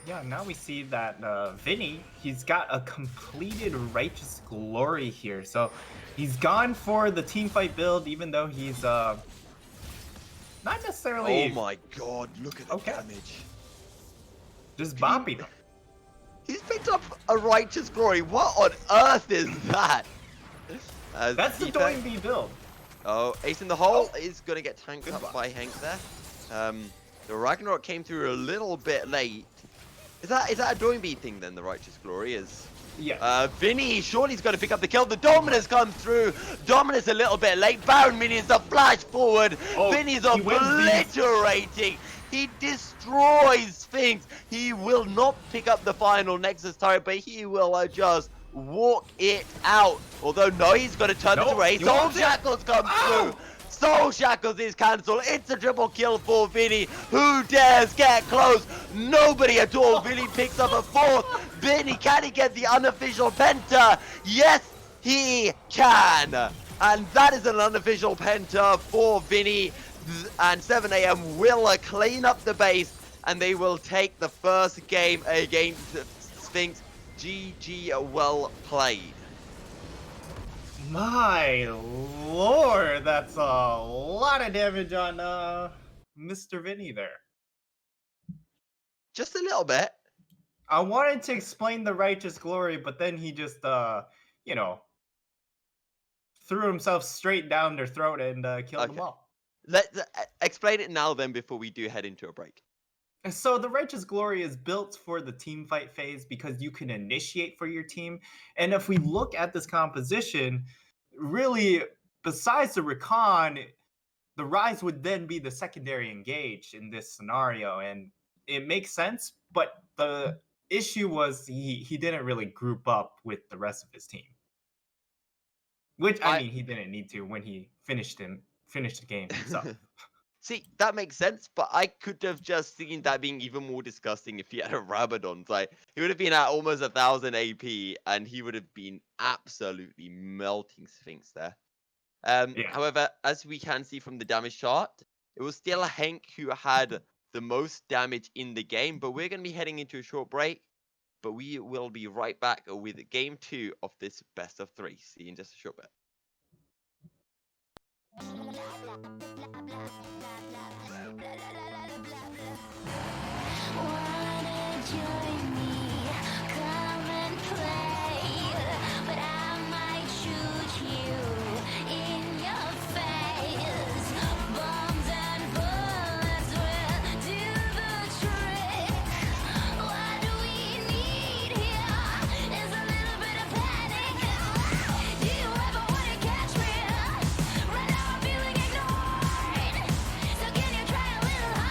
Yeah, now we see that Vinny, he's got a completed Righteous Glory here. So he's gone for the teamfight build, even though he's not necessarily... Oh my god, look at the damage. Just bopping him. He's picked up a Righteous Glory. What on earth is that? That's the Doing B build. Oh, Ace in the Hole is going to get tanked up by Hank there. The Ragnarok came through a little bit late. Is that a Doing B thing then, the Righteous Glory is? Yeah. Vinny, surely he's going to pick up the kill. The Dominus comes through. Dominus a little bit late. Baron minions a flash forward. Vinny's obliterating. He destroys Sphinx. He will not pick up the final Nexus turret, but he will just walk it out. Although, no, he's going to turn it away. Soul Shackles come through. Soul Shackles is cancelled. It's a triple kill for Vinny. Who dares get close? Nobody at all. Vinny picks up a 4th. Vinny, can he get the unofficial penta? Yes, he can. And that is an unofficial penta for Vinny. And 7am will clean up the base, and they will take the first game against Sphinx. GG, well played. My lord, that's a lot of damage on Mr. Vinny there. Just a little bit. I wanted to explain the Righteous Glory, but then he just, you know, threw himself straight down their throat and killed them all. Let's explain it now then before we do head into a break. So the Righteous Glory is built for the team fight phase because you can initiate for your team. And if we look at this composition, really, besides the Rakan, the Rise would then be the secondary engaged in this scenario. And it makes sense, but the issue was he didn't really group up with the rest of his team. Which, I mean, he didn't need to when he finished the game himself. See, that makes sense, but I could have just seen that being even more disgusting if he had a Rabadon. Like, he would have been at almost 1,000 AP, and he would have been absolutely melting Sphinx there. Yeah. However, as we can see from the damage chart, it was still Hank who had the most damage in the game, but we're going to be heading into a short break, but we will be right back with game 2 of this best of 3. See you in just a short bit. Wanna join me? Come and play, but I might shoot you in your face. Bombs and bullets will do the trick. What we need here is a little bit of panic. Do you ever wanna catch me? Right now I'm feeling ignored. So can you try a little harder?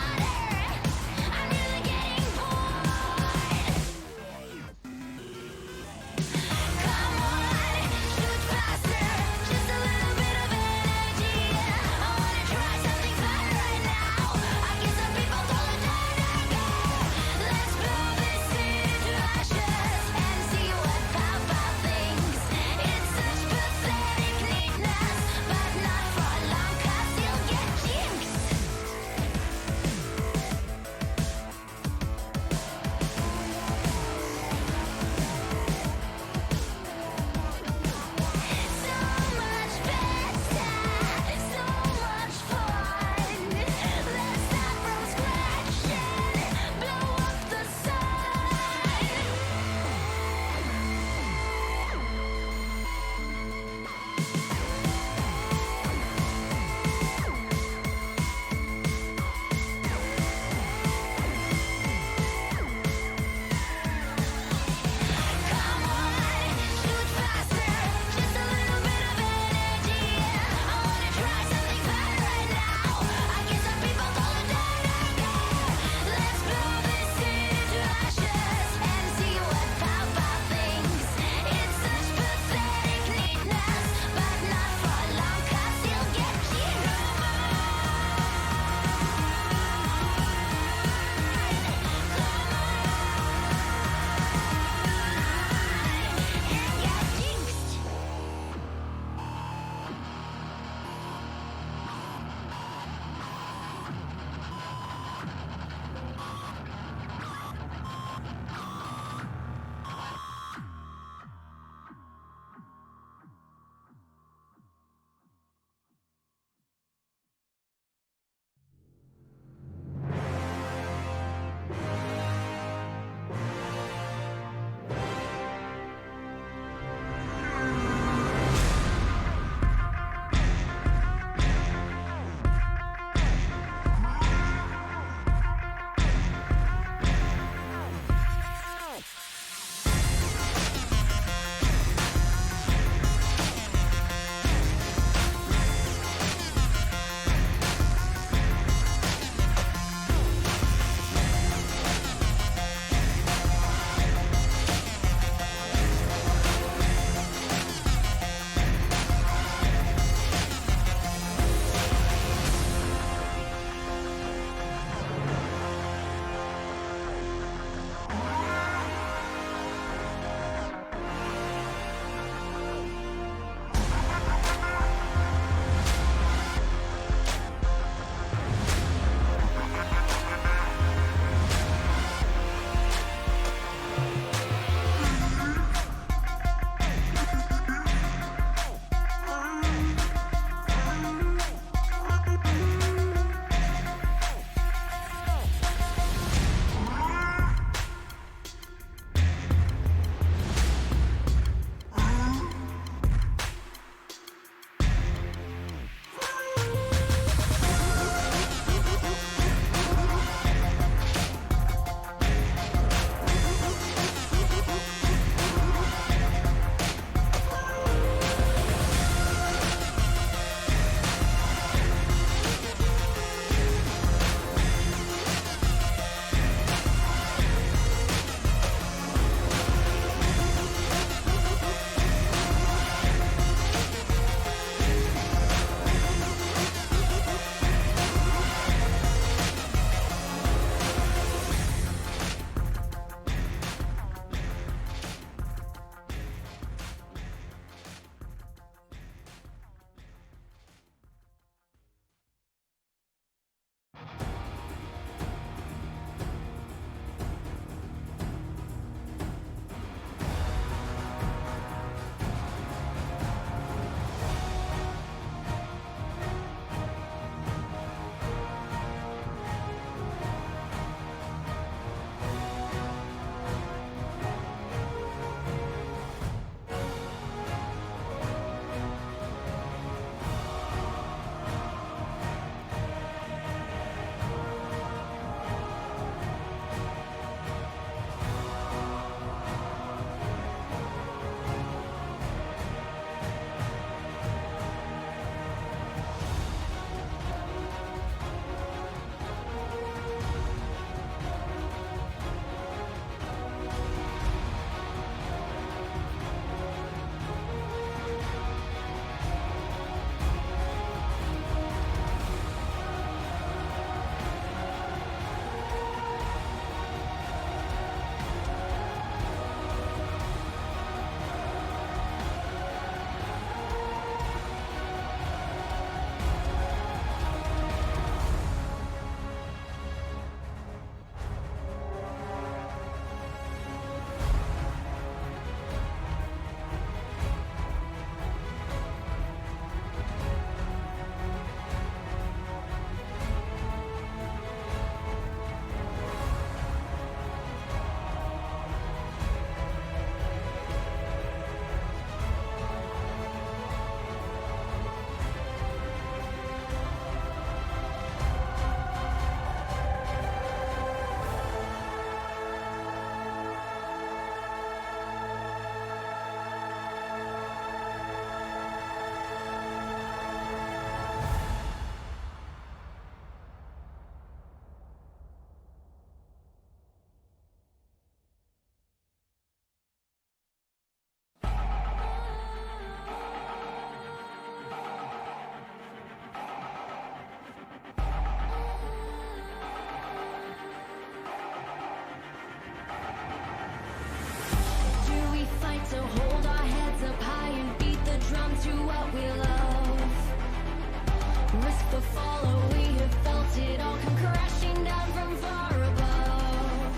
never follow. We have felt it all come crashing down from far above.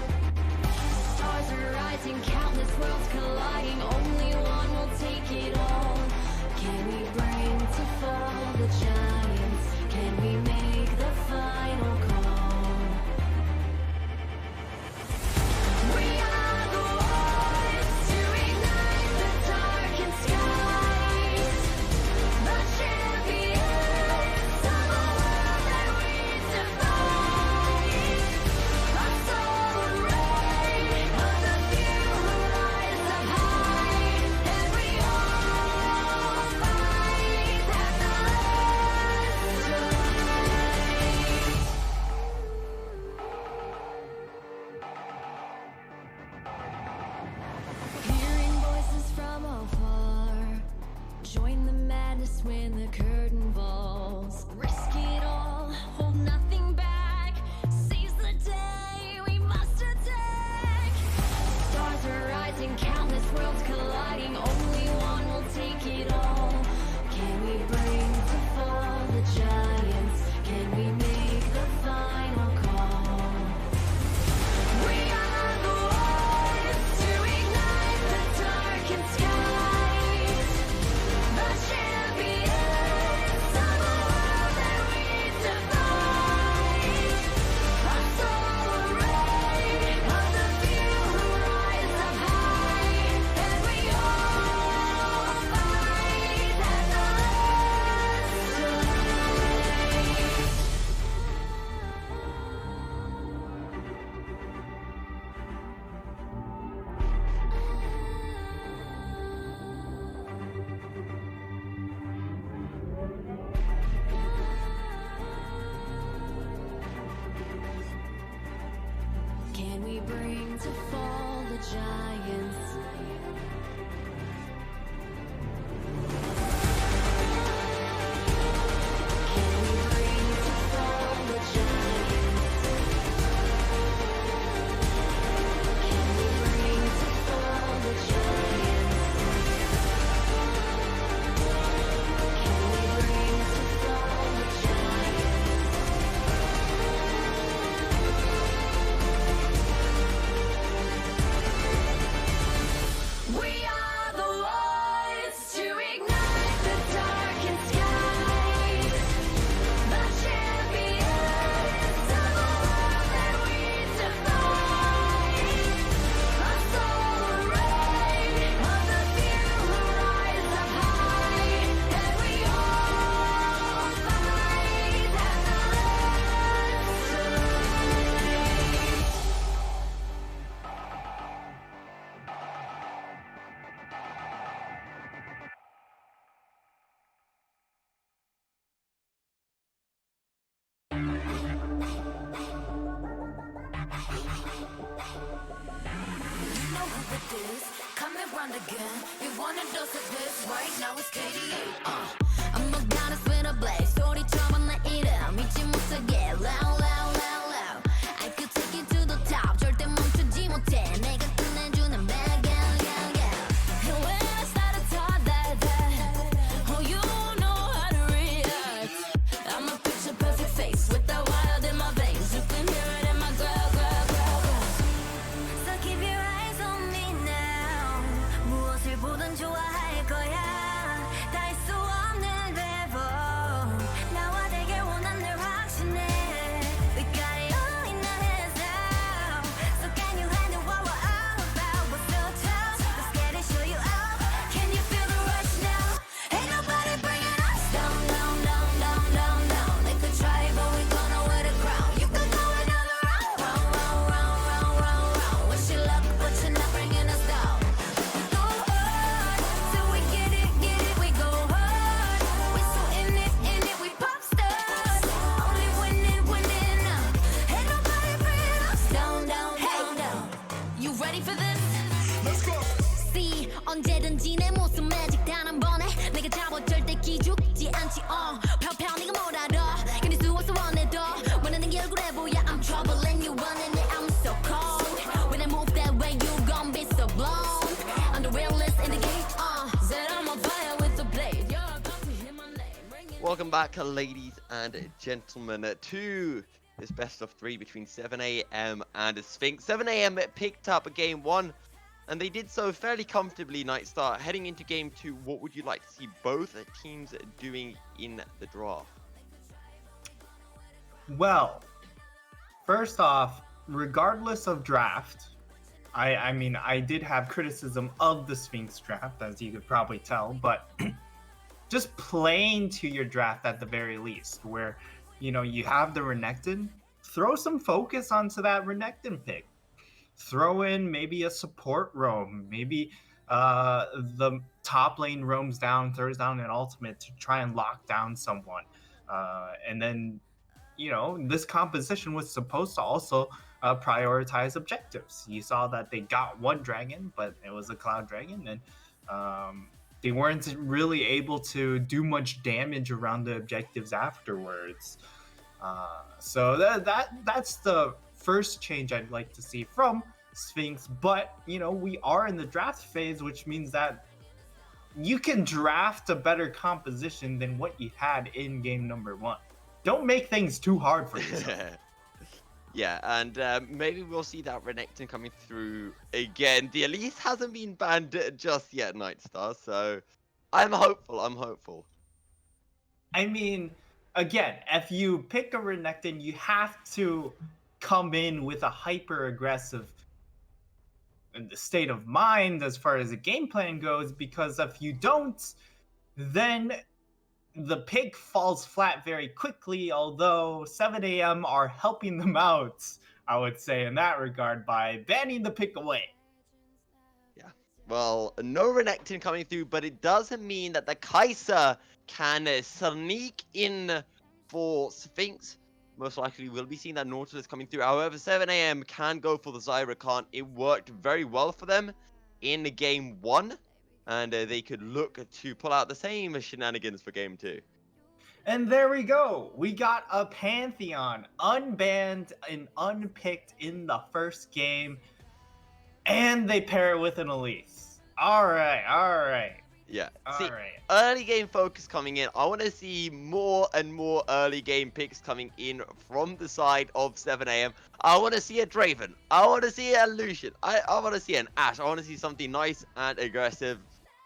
Stars are rising, countless worlds colliding. Only one will take it all. Can we bring to fall the giants? Can we make the final call? We are the ones to ignite the darkened skies. The champions of a world that we defy. A solar ray of the few who rise up high. And we all fight at the last light. Hearing voices from afar. Join the madness when the curtain falls. Risk it all, hold nothing back. Seize the day, we must attack. Stars are rising, countless worlds colliding. Only one will take it all. Can we bring to fall the giants? Can we make the final call? We are the ones to ignite the darkened skies. The champions of a world that we defy. A solar ray of the few who rise up high. And we all fight at the last Can we bring to fall the giants? Can we bring to fall the giants? Can we bring to fall the giants? Can we bring to fall the giants? We are the ones to ignite the darkened skies. The champions of a world that we defy. A solar ray of the few who rise up high. And we all fight at the You know who it is. Come and run again. You want a dose of this right now? It's KDA. I'm a goddess with a blaze. 소리처럼 내 이름 잊지 못하게. Loud, loud, loud, loud. I could take you to the top. 절대 멈추지 못해. 내가 끝내주는 bag, yeah, yeah, yeah. And when I started talk that, oh, you know how to react. I'm a picture perfect face with that wild in my veins. You can hear it in my growl, growl, growl, growl. So keep your eyes on me now. 무엇을 보든 좋아할 거야. 닿을 수 없는 level. 나와 되길 원한 널 확신해. welcome back, ladies and gentlemen, to this best of 3 between 7am and Sphinx. 7am picked up game 1, and they did so fairly comfortably. Nightstar, heading into game 2, what would you like to see both teams doing in the draft? Well, first off, regardless of draft, I mean, I did have criticism of the Sphinx draft, as you could probably tell, but just playing to your draft at the very least, where, you know, you have the Renekton, throw some focus onto that Renekton pick. Throw in maybe a support roam, maybe the top lane roams down, throws down an ultimate to try and lock down someone. And then, you know, this composition was supposed to also prioritize objectives. You saw that they got one dragon, but it was a cloud dragon, and they weren't really able to do much damage around the objectives afterwards. So that's the first change I'd like to see from Sphinx. But, you know, we are in the draft phase, which means that you can draft a better composition than what you had in game number 1. Don't make things too hard for yourself. Yeah, and maybe we'll see that Renekton coming through again. The Elise hasn't been banned just yet, Nightstar, so I'm hopeful. I mean, again, if you pick a Renekton, you have to come in with a hyper aggressive state of mind as far as the game plan goes, because if you don't, then the pick falls flat very quickly, although 7am are helping them out, I would say, in that regard, by banning the pick away. Yeah, well, no Renekton coming through, but it doesn't mean that the Kai'Sa can sneak in for Sphinx. Most likely we'll be seeing that Nautilus coming through. However, 7am can go for the Zyrakan. It worked very well for them in game 1. And they could look to pull out the same shenanigans for game 2. And there we go. We got a Pantheon unbanned and unpicked in the first game. And they pair it with an Elise. All right. Yeah. All See, right. early game focus coming in. I want to see more and more early game picks coming in from the side of 7am. I want to see a Draven. I want to see a Lucian. I want to see an Ashe. I want to see something nice and aggressive.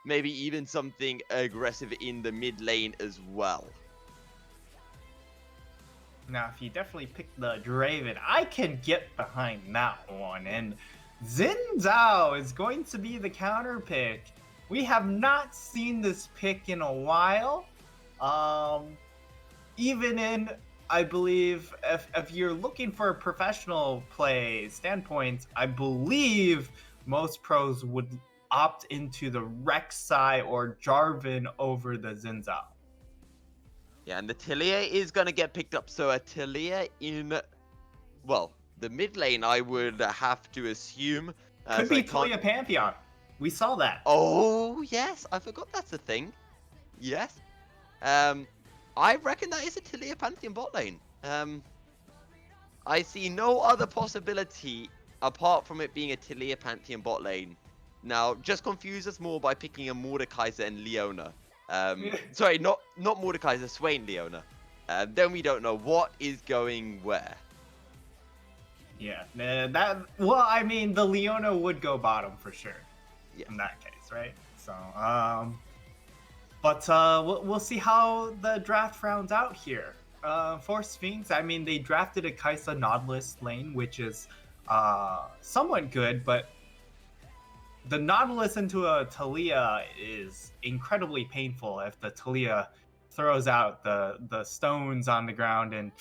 Maybe even something aggressive in the mid lane as well. Now, if you definitely pick the Draven, I can get behind that one. And Xin Zhao is going to be the counter pick. We have not seen this pick in a while. Even in, I believe, if you're looking for a professional play standpoint, I believe most pros would opt into the Rek'Sai or Jarvan over the Xin Zhao. Yeah, and the Tilia is going to get picked up. So a Tilia in, well, the mid lane, I would have to assume. Could be Tilia Pantheon. We saw that. Oh, yes. I forgot that's a thing. Yes. I reckon that is a Tilia Pantheon bot lane. I see no other possibility apart from it being a Tilia Pantheon bot lane. Now, just confuse us more by picking a Mordekaiser and Leona. Sorry, not Mordekaiser, Swain Leona. Then we don't know what is going where. Yeah, well, I mean, the Leona would go bottom for sure. Yeah. In that case, right? So, but we'll see how the draft rounds out here. For Sphinx, I mean, they drafted a Kai'Sa Nautilus lane, which is somewhat good, but the Nautilus into a Talia is incredibly painful if the Talia throws out the stones on the ground, and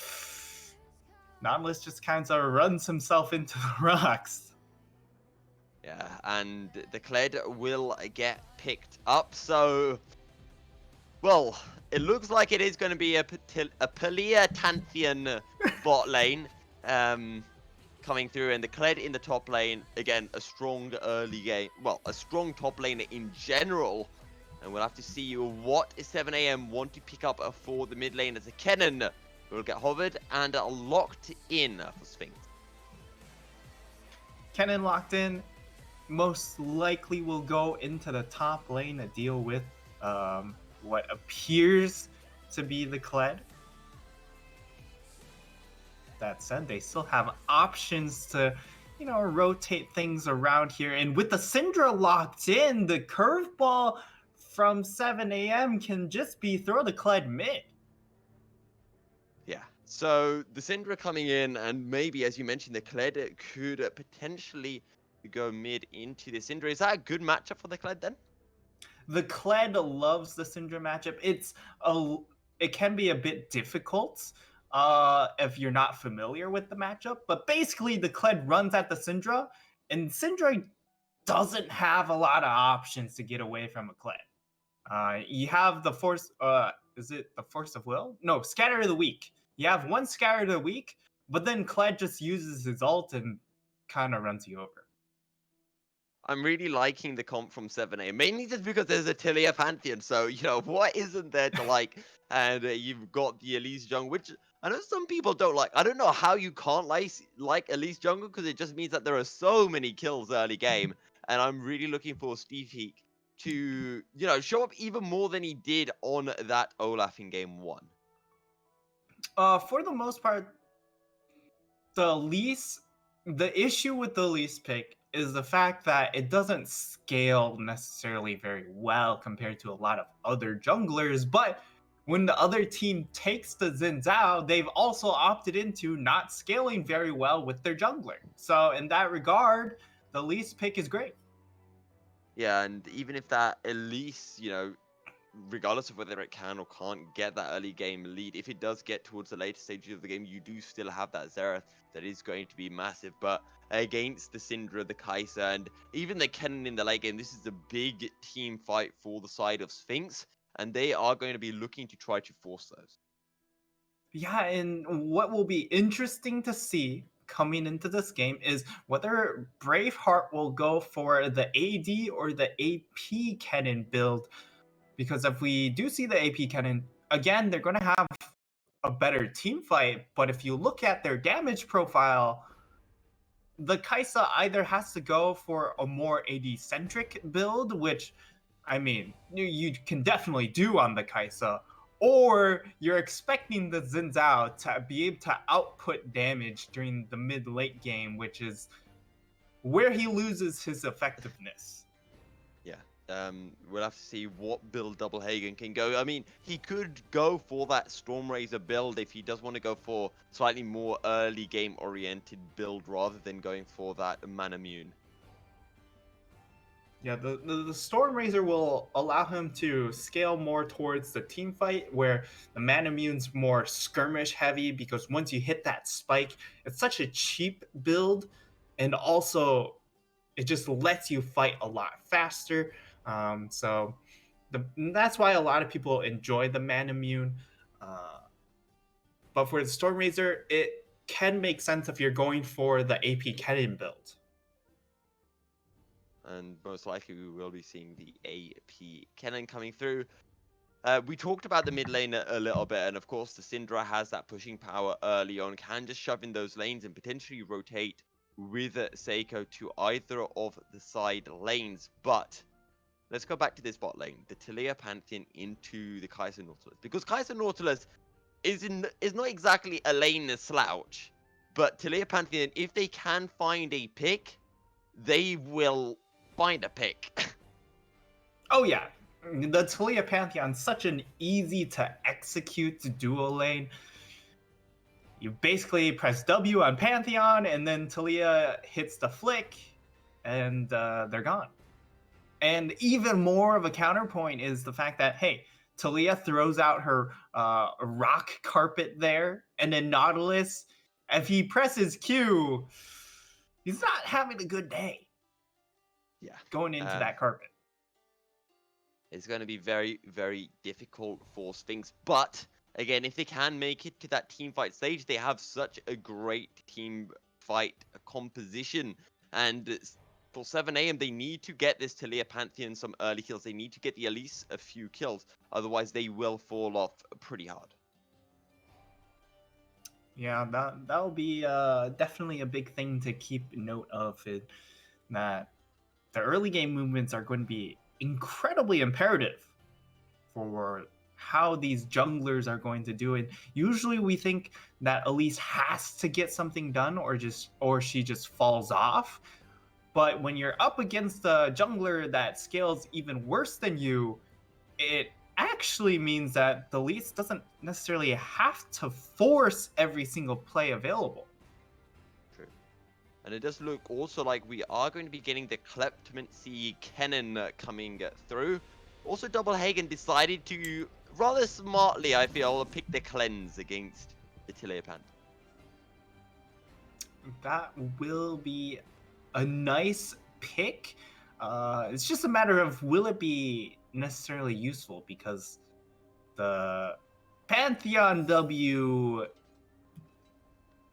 Nautilus just kind of runs himself into the rocks. Yeah, and the Kled will get picked up. So, well, it looks like it is going to be a Palia Pantheon bot lane coming through, and the Kled in the top lane. Again, a strong early game. Well, a strong top lane in general. And we'll have to see what 7am want to pick up for the mid lane as a Kennen will get hovered and locked in for Sphinx. Kennen locked in. Most likely will go into the top lane to deal with what appears to be the Kled. That said, they still have options to, rotate things around here. And with the Syndra locked in, the curveball from 7 a.m. can just be throw the Kled mid. Yeah. So the Syndra coming in, and maybe, as you mentioned, the Kled could potentially go mid into the Syndra. Is that a good matchup for the Kled then? The Kled loves the Syndra matchup. It can be a bit difficult if you're not familiar with the matchup, but basically the Kled runs at the Syndra, and Syndra doesn't have a lot of options to get away from a Kled. You have the force. Is it the force of will? No, scatter of the weak. You have one scatter of the weak, but then Kled just uses his ult and kind of runs you over. I'm really liking the comp from 7A, mainly just because there's a Tilia Pantheon, so, what isn't there to like? And you've got the Elise jungle, which I know some people don't like. I don't know how you can't like Elise jungle, because it just means that there are so many kills early game, and I'm really looking for Steve Heek to, show up even more than he did on that Olaf in game 1. For the most part, the issue with the Elise pick is the fact that it doesn't scale necessarily very well compared to a lot of other junglers, but when the other team takes the Xin Zhao, they've also opted into not scaling very well with their jungler. So in that regard, the Elise pick is great. Yeah, and even if that Elise, regardless of whether it can or can't get that early game lead, if it does get towards the later stages of the game, you do still have that Xerath that is going to be massive. But against the Syndra, the Kai'Sa, and even the Kennen in the late game, this is a big team fight for the side of Sphinx, and they are going to be looking to try to force those. Yeah, and what will be interesting to see coming into this game is whether Braveheart will go for the AD or the AP Kennen build. Because if we do see the AP Kennen, again, they're going to have a better team fight. But if you look at their damage profile, the Kai'Sa either has to go for a more AD-centric build, which, I mean, you can definitely do on the Kai'Sa, or you're expecting the Xin Zhao to be able to output damage during the mid-late game, which is where he loses his effectiveness. Yeah. We'll have to see what build Double Hagen can go. I mean, he could go for that Stormrazor build if he does want to go for slightly more early game oriented build rather than going for that Manamune. Yeah, the Stormrazor will allow him to scale more towards the team fight, where the Manamune's more skirmish heavy, because once you hit that spike, it's such a cheap build, and also it just lets you fight a lot faster. So that's why a lot of people enjoy the Manamune. But for the Stormrazor, it can make sense if you're going for the AP Kennen build. And most likely we will be seeing the AP Kennen coming through. We talked about the mid lane a little bit, and of course the Syndra has that pushing power early on, can just shove in those lanes and potentially rotate with Seiko to either of the side lanes. But let's go back to this bot lane, the Tilia Pantheon into the Kai'Sa Nautilus, because Kai'Sa Nautilus is not exactly a lane slouch, but Tilia Pantheon, if they can find a pick, they will find a pick. Oh yeah, the Talia Pantheon, such an easy to execute duo lane. You basically press W on Pantheon, and then Talia hits the flick, and they're gone. And even more of a counterpoint is the fact that, hey, Talia throws out her rock carpet there, and then Nautilus, if he presses Q, he's not having a good day. Yeah. Going into that carpet. It's going to be very, very difficult for Sphinx. But, again, if they can make it to that team fight stage, they have such a great team fight composition. And for 7 AM, they need to get this Talia Pantheon some early kills. They need to get the Elise a few kills. Otherwise, they will fall off pretty hard. Yeah, that'll be definitely a big thing to keep note of. That the early game movements are going to be incredibly imperative for how these junglers are going to do it. Usually we think that Elise has to get something done or she just falls off. But when you're up against a jungler that scales even worse than you, it actually means that the Elise doesn't necessarily have to force every single play available. True. And it does look also like we are going to be getting the Kleptomancy Kennen coming through. Also, Double Hagen decided to, rather smartly, I feel, pick the cleanse against the Tileopant. That will be a nice pick. It's just a matter of will it be necessarily useful, because the Pantheon W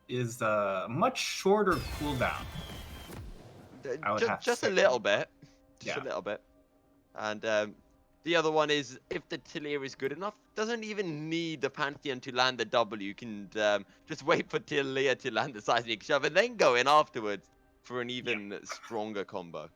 is a much shorter cooldown. I would have to Just a say. little bit. Just Yeah. a little bit. And the other one is, if the Tilia is good enough, doesn't even need the Pantheon to land the W. You can just wait for Tilia to land the Seismic Shove and then go in afterwards for an even stronger combo.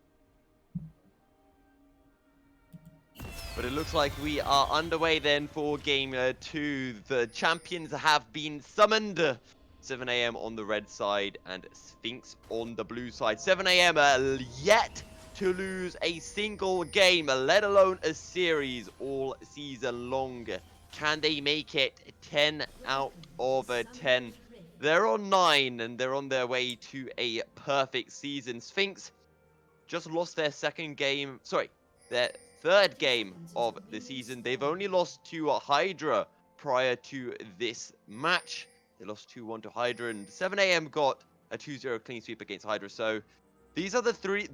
But it looks like we are underway then for game 2. The champions have been summoned. 7 a.m. on the red side and Sphinx on the blue side. 7 a.m. Yet to lose a single game, let alone a series all season long. Can they make it 10 out of 10? They're on 9 and they're on their way to a perfect season. Sphinx just lost their their third game of the season. They've only lost to Hydra prior to this match. They lost 2-1 to Hydra, and 7 a.m. got a 2-0 clean sweep against Hydra. So these are the three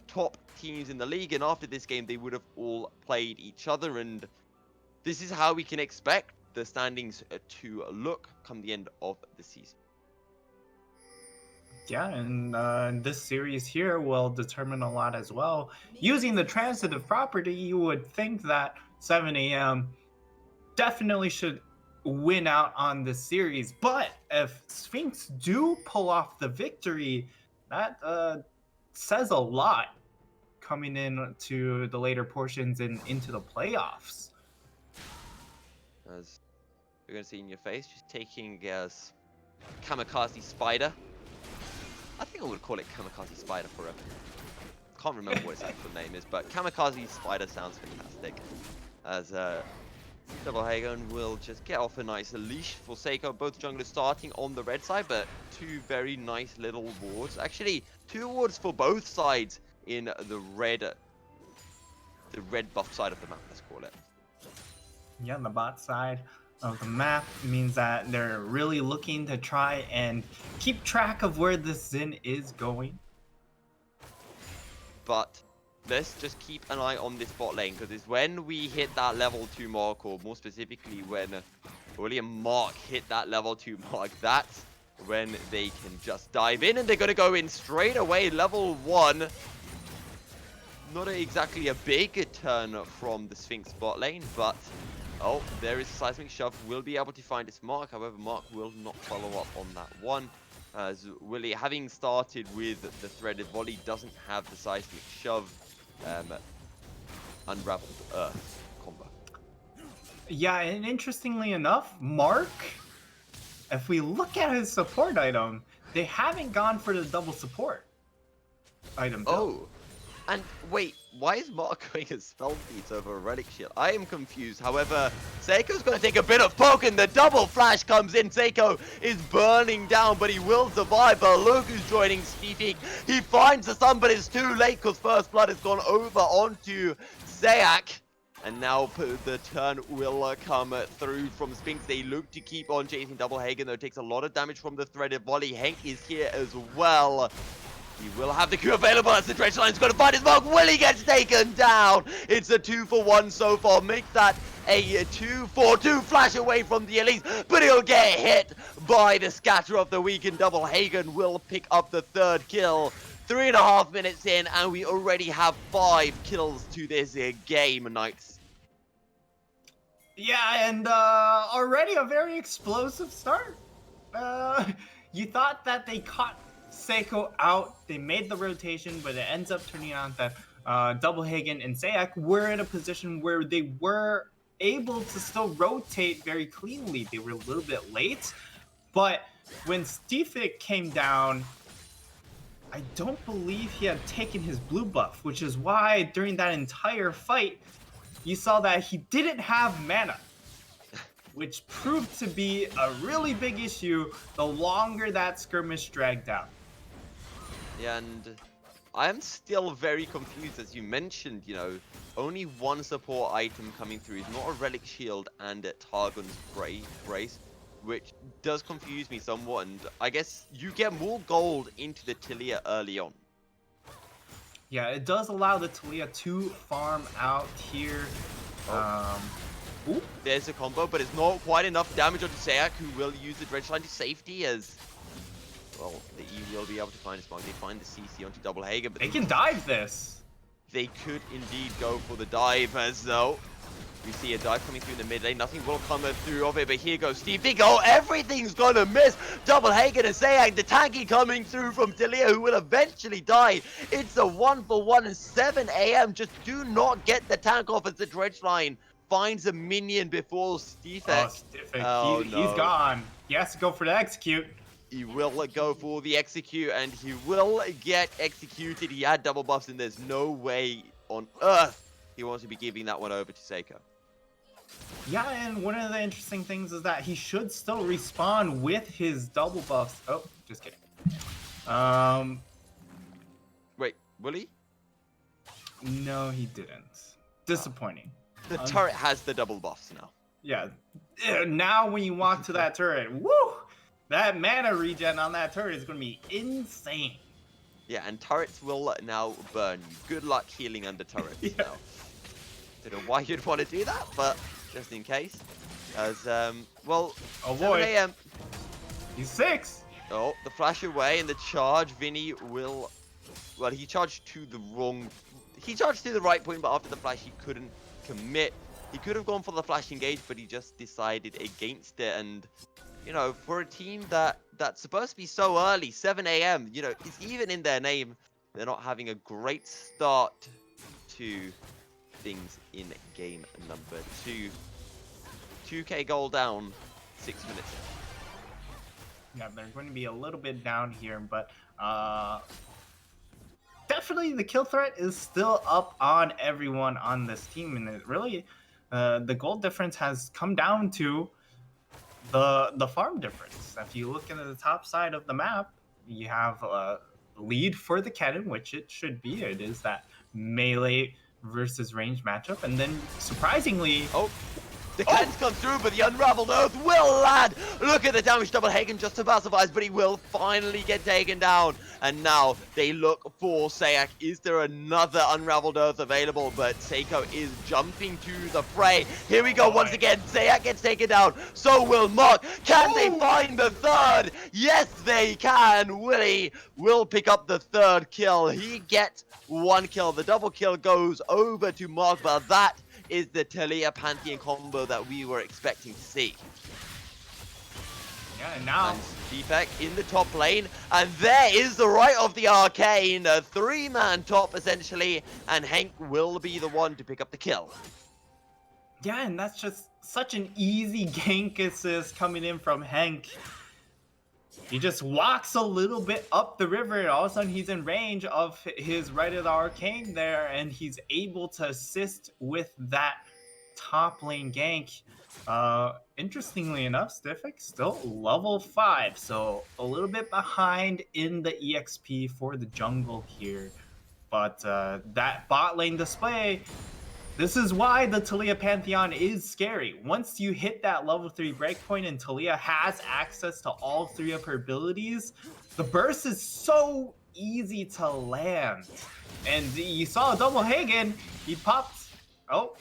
top teams in the league, and after this game, they would have all played each other, and this is how we can expect the standings to look come the end of the season. Yeah, and this series here will determine a lot as well. Using the transitive property, you would think that 7 a.m. definitely should win out on this series. But if Sphinx do pull off the victory, that says a lot coming in to the later portions and into the playoffs. As you're going to see in your face, just taking Kamikaze Spider. I think I would call it Kamikaze Spider forever. Can't remember what its actual name is, but Kamikaze Spider sounds fantastic. As Double Hagen will just get off a nice leash for Seiko. Both junglers starting on the red side, but two very nice little wards. Actually, 2 wards for both sides in the red buff side of the map, let's call it. Yeah, the bot side of the map means that they're really looking to try and keep track of where the Xin is going. But let's just keep an eye on this bot lane, because it's when we hit that level 2 mark, or more specifically when William Mark hit that level 2 mark, that's when they can just dive in, and they're going to go in straight away. Level 1. Not exactly a big turn from the Sphinx bot lane, but oh, there is a Seismic Shove. Will be able to find its Mark. However, Mark will not follow up on that one, as Willie, having started with the Threaded Volley, doesn't have the Seismic Shove Unraveled Earth combo. Yeah, and interestingly enough, Mark, if we look at his support item, they haven't gone for the double support item build. Oh, and wait, why is Mark going as Spell Beats over a Relic Shield? I am confused. However, Seiko's going to take a bit of poke, and the double flash comes in. Seiko is burning down, but he will survive. But look who's joining Speedpeak. He finds the sun, but it's too late, because First Blood has gone over onto Sayak. And now the turn will come through from Sphinx. They look to keep on chasing Double Hagen, though it takes a lot of damage from the Threaded Volley. Hank is here as well. He will have the Q available as the Dredge Line's going to find his mark. Willie gets taken down. It's a 2-for-1 so far. Makes that a 2-for-2 flash away from the Elise, but he'll get hit by the Scatter of the Week, and Double Hagen will pick up the 3rd kill. 3.5 minutes in, and we already have 5 kills to this game, Knights. Yeah, and already a very explosive start. You thought that they caught Seiko out, they made the rotation, but it ends up turning out that Double Hagen and Sayak were in a position where they were able to still rotate very cleanly. They were a little bit late, but when Stefic came down, I don't believe he had taken his blue buff, which is why during that entire fight, you saw that he didn't have mana, which proved to be a really big issue the longer that skirmish dragged out. Yeah, and I am still very confused, as you mentioned, you know, only one support item coming through is not a Relic Shield and a Targon's Brace, which does confuse me somewhat, and I guess you get more gold into the Tilia early on. Yeah, it does allow the Talia to farm out here. Ooh. There's a combo, but it's not quite enough damage onto Sayak, who will use the Dredge Line to safety as, well, the E will be able to find a spot. They find the CC onto Double Hagen, but They can dive this. they could indeed go for the dive, as though we see a dive coming through in the mid lane. Nothing will come through of it, but here goes Steve. Oh, everything's gonna miss. Double Hagen and Sayak, the tanky coming through from Talia, who will eventually die. It's a 1-for-1 and 7 AM. Just do not get the tank off as the Dredge Line finds a minion before Steve. Oh, Stefic, Oh, he's no. gone. He has to go for the execute. He will go for the execute, and he will get executed. He had double buffs, and there's no way on earth he wants to be giving that one over to Seiko. Yeah, and one of the interesting things is that he should still respawn with his double buffs. Oh, just kidding. Wait, will he? No, he didn't. Disappointing. The turret has the double buffs now. Yeah. Now when you walk to that turret, woo! That mana regen on that turret is going to be insane. Yeah, and turrets will now burn you. Good luck healing under turrets Yeah. now. Don't know why you'd want to do that, but just in case. As, well, Oh 7 boy. AM. He's 6. Oh, the flash away and the charge. Vinny will... Well, he charged to the wrong... He charged to the right point, but after the flash, he couldn't commit. He could have gone for the flash engage, but he just decided against it. And, you know, for a team that's supposed to be so early, 7 AM, you know, it's even in their name. They're not having a great start to things in game number 2. 2k goal down, 6 minutes. Yeah, they're going to be a little bit down here, but definitely the kill threat is still up on everyone on this team, and it really the goal difference has come down to the farm difference. If you look into the top side of the map, you have a lead for the cannon, which it should be. It is that melee versus range matchup, and then surprisingly, Oh, the cannons come through, but the Unraveled Earth will land. Look at the damage Double Hagen just about survives, but he will finally get taken down. And now they look for Sayak. Is there another Unraveled Earth available? But Seiko is jumping to the fray. Here we go once again. Sayak gets taken down. So will Mark. Can they find the third? Yes, they can. Willie will pick up the third kill. He gets 1 kill. The double kill goes over to Mark, but that is the Talia Pantheon combo that we were expecting to see. yeah, and now And Defect in the top lane, and there is the right of the Arcane, a 3-man top essentially, and Hank will be the one to pick up the kill. yeah, and that's just such an easy gank assist coming in from Hank. He just walks a little bit up the river, and all of a sudden he's in range of his right of the Arcane there, and he's able to assist with that top lane gank. Interestingly enough, Stefic still level 5, so a little bit behind in the EXP for the jungle here. But that bot lane display, this is why the Talia Pantheon is scary. Once you hit that level 3 breakpoint and Talia has access to all 3 of her abilities, the burst is so easy to land. And you saw Double Hagen, he popped. Oh,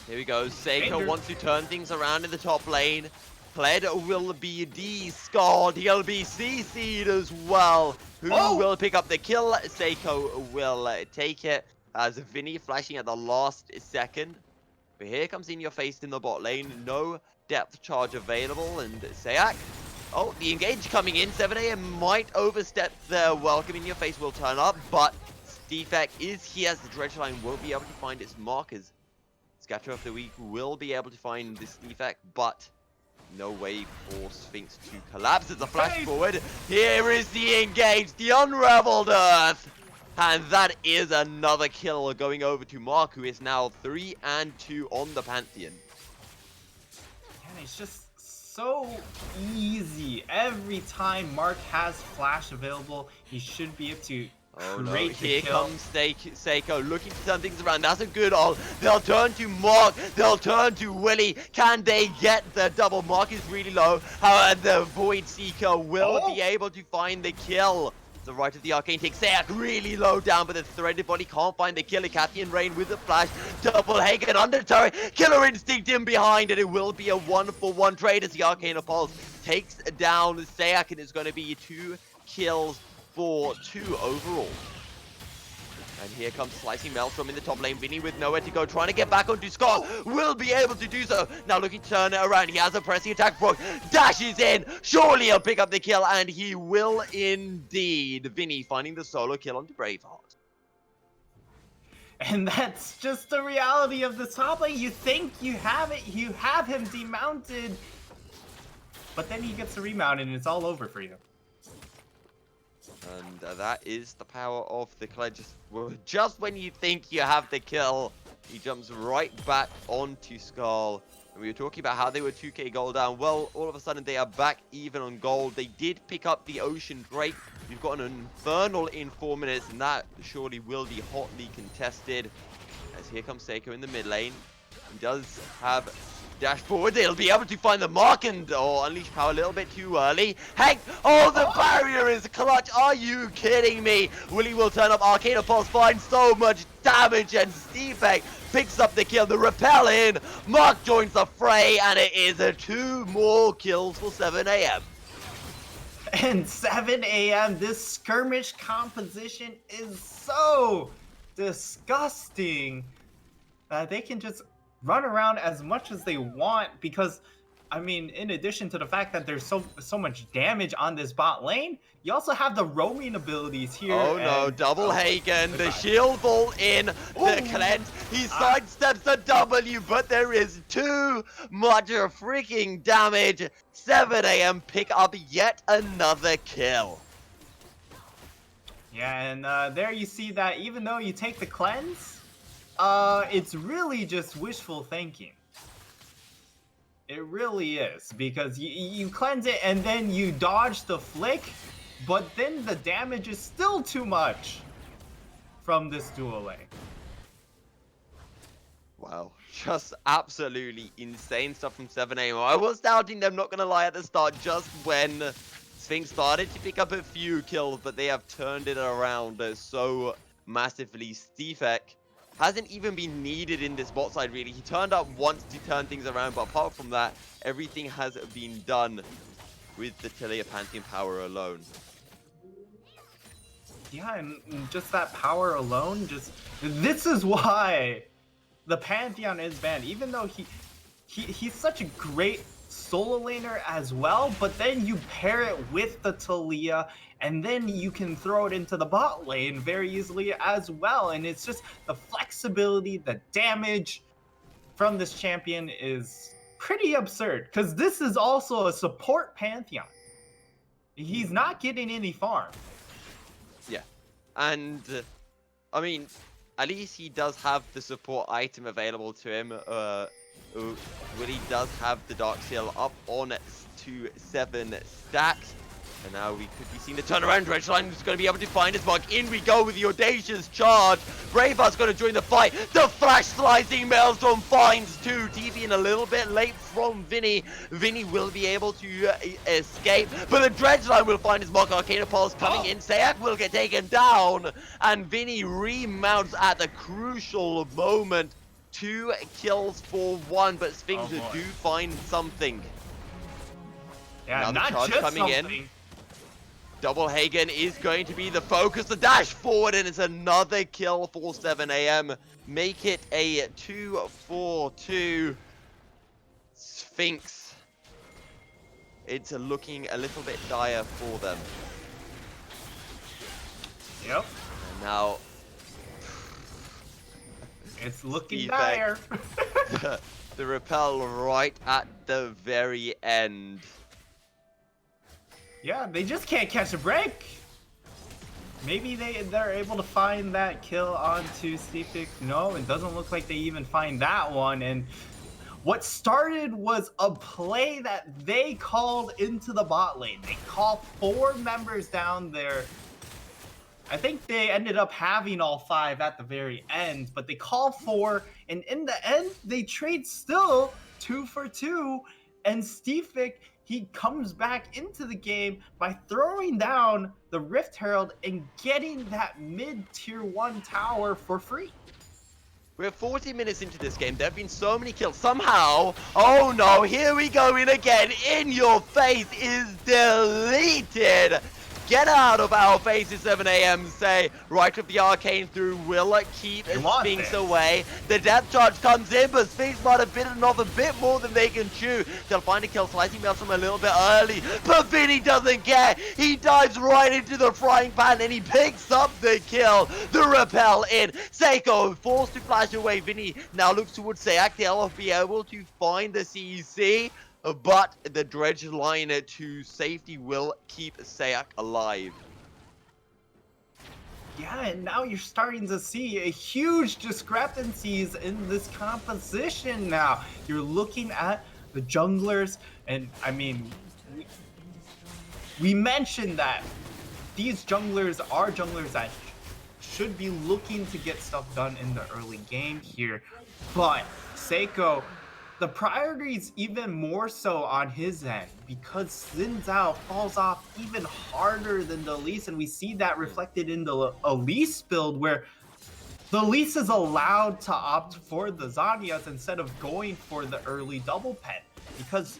Here we go, Seiko Danger. wants to turn things around in the top lane. Pled will be de-scarred, he'll be CC'd as well. Who will pick up the kill? Seiko will take it. As Vinny flashing at the last second. But here comes In Your Face in the bot lane. No depth charge available. And Sayak. Oh, the engage coming in. 7 AM might overstep their welcome. In Your Face will turn up. But Defect is here as the Dredge Line won't be able to find its markers. It's Scatter of the Week will be able to find this defect, but no way for Sphinx to collapse. It's a flash forward. Here is the engage, the unraveled Earth. And that is another kill going over to Mark, who is now 3-2 on the Pantheon. And it's just so easy. Every time Mark has flash available, he should be able to Oh no, create the here kill. comes Seiko looking to turn things around. That's a good ult. They'll turn to Mark. They'll turn to Willy. Can they get the double? Mark is really low. However, the Void Seeker will be able to find the kill. The right of the Arcane takes Seak really low down, but the Threaded Body can't find the killer. Cathian Rain with the flash. Double Hagen under turret. Killer Instinct in behind, and it will be a 1-for-1 trade as the Arcane Pulse takes down Seak, and it's going to be 2 kills for 2 overall. And here comes Slicing Maelstrom in the top lane. Vinny with nowhere to go, trying to get back onto Scott. Will be able to do so. Now looking to turn it around. He has a pressing attack. Brock dashes in. Surely he'll pick up the kill, and he will indeed. Vinny finding the solo kill onto Braveheart. And that's just the reality of the top lane. You think you have it, you have him demounted, but then he gets a remount and it's all over for you. And that is the power of the Kled. Just when you think you have the kill, he jumps right back onto Skull. And we were talking about how they were 2k gold down. Well, all of a sudden they are back even on gold. They did pick up the Ocean Drake. We've got an Infernal in 4 minutes, and that surely will be hotly contested. As here comes Seiko in the mid lane. He does have dash forward. They'll be able to find the mark and unleash power a little bit too early. Hank, the barrier is clutch. Are you kidding me? Willy will turn up. Arcana Pulse finds so much damage, and Stevek picks up the kill. The repel in. Mark joins the fray, and it is 2 more kills for 7 AM. And 7 AM, this skirmish composition is so disgusting that they can just run around as much as they want, because I mean, in addition to the fact that there's so much damage on this bot lane, you also have the roaming abilities here. Oh no, double Hagen, the shield ball in, the cleanse, he sidesteps the W, but there is too much freaking damage. 7 AM pick up yet another kill. Yeah, and there you see that even though you take the cleanse, it's really just wishful thinking. It really is, because you cleanse it and then you dodge the flick, but then the damage is still too much from this dual lane. Wow, just absolutely insane stuff from 7 AM. I was doubting them, not gonna lie, at the start, just when Sphinx started to pick up a few kills, but they have turned it around so massively. Stefek hasn't even been needed in this bot side, really. He turned up once to turn things around, but apart from that, everything has been done with the Tilia Pantheon power alone. Yeah, and just that power alone, this is why the Pantheon is banned. Even though he's such a great solo laner as well, but then you pair it with the Talia, and then you can throw it into the bot lane very easily as well. And it's just the flexibility, the damage from this champion is pretty absurd, because this is also a support Pantheon. He's not getting any farm. Yeah, and I mean, at least he does have the support item available to him. Willy does have the Dark Seal up on to 7 stacks. And now we could be seeing the turnaround. Dredgeline is going to be able to find his mark. In we go with the audacious charge. Braveheart's going to join the fight. The flash slicing Maelstrom finds 2. TV in a little bit late from Vinny. Vinny will be able to escape, but the Dredgeline will find his mark. Arcana Pulse coming in. Sayak will get taken down, and Vinny remounts at the crucial moment. 2 kills for 1, but Sphinx do find something. Yeah, now not the charge just coming something. in. Double Hagen is going to be the focus. The dash forward, and it's another kill for 7 AM. Make it a 2-4-2. Sphinx. It's looking a little bit dire for them. Yep. And now It's looking Steve dire. the repel right at the very end. Yeah, they just can't catch a break. Maybe they're able to find that kill onto Sphinx. No, it doesn't look like they even find that one. And what started was a play that they called into the bot lane. They called 4 members down there. I think they ended up having all 5 at the very end, but they called 4, and in the end, they trade still 2 for 2, and Stefic, he comes back into the game by throwing down the Rift Herald and getting that mid-tier 1 tower for free. We're 40 minutes into this game. There have been so many kills. Somehow, oh no, here we go in again. In your face is deleted. Get out of our faces, 7 a.m. Say, right of the arcane through will keep Sphinx away. The depth charge comes in, but Sphinx might have bitten off a bit more than they can chew. They'll find a kill, slicing Maelstrom from a little bit early, but Vinny doesn't care. He dives right into the frying pan and he picks up the kill. The repel in. Seiko forced to flash away. Vinny now looks towards Sayak. They'll be able to find the CEC. But the dredge line to safety will keep Sayak alive. Yeah, and now you're starting to see a huge discrepancies in this composition now. You're looking at the junglers, and I mean, we mentioned that these junglers are junglers that should be looking to get stuff done in the early game here, but Seiko, the priority is even more so on his end because Xin Zhao falls off even harder than the Elise, and we see that reflected in the Elise build where the Elise is allowed to opt for the Zhonya's instead of going for the early double pen because,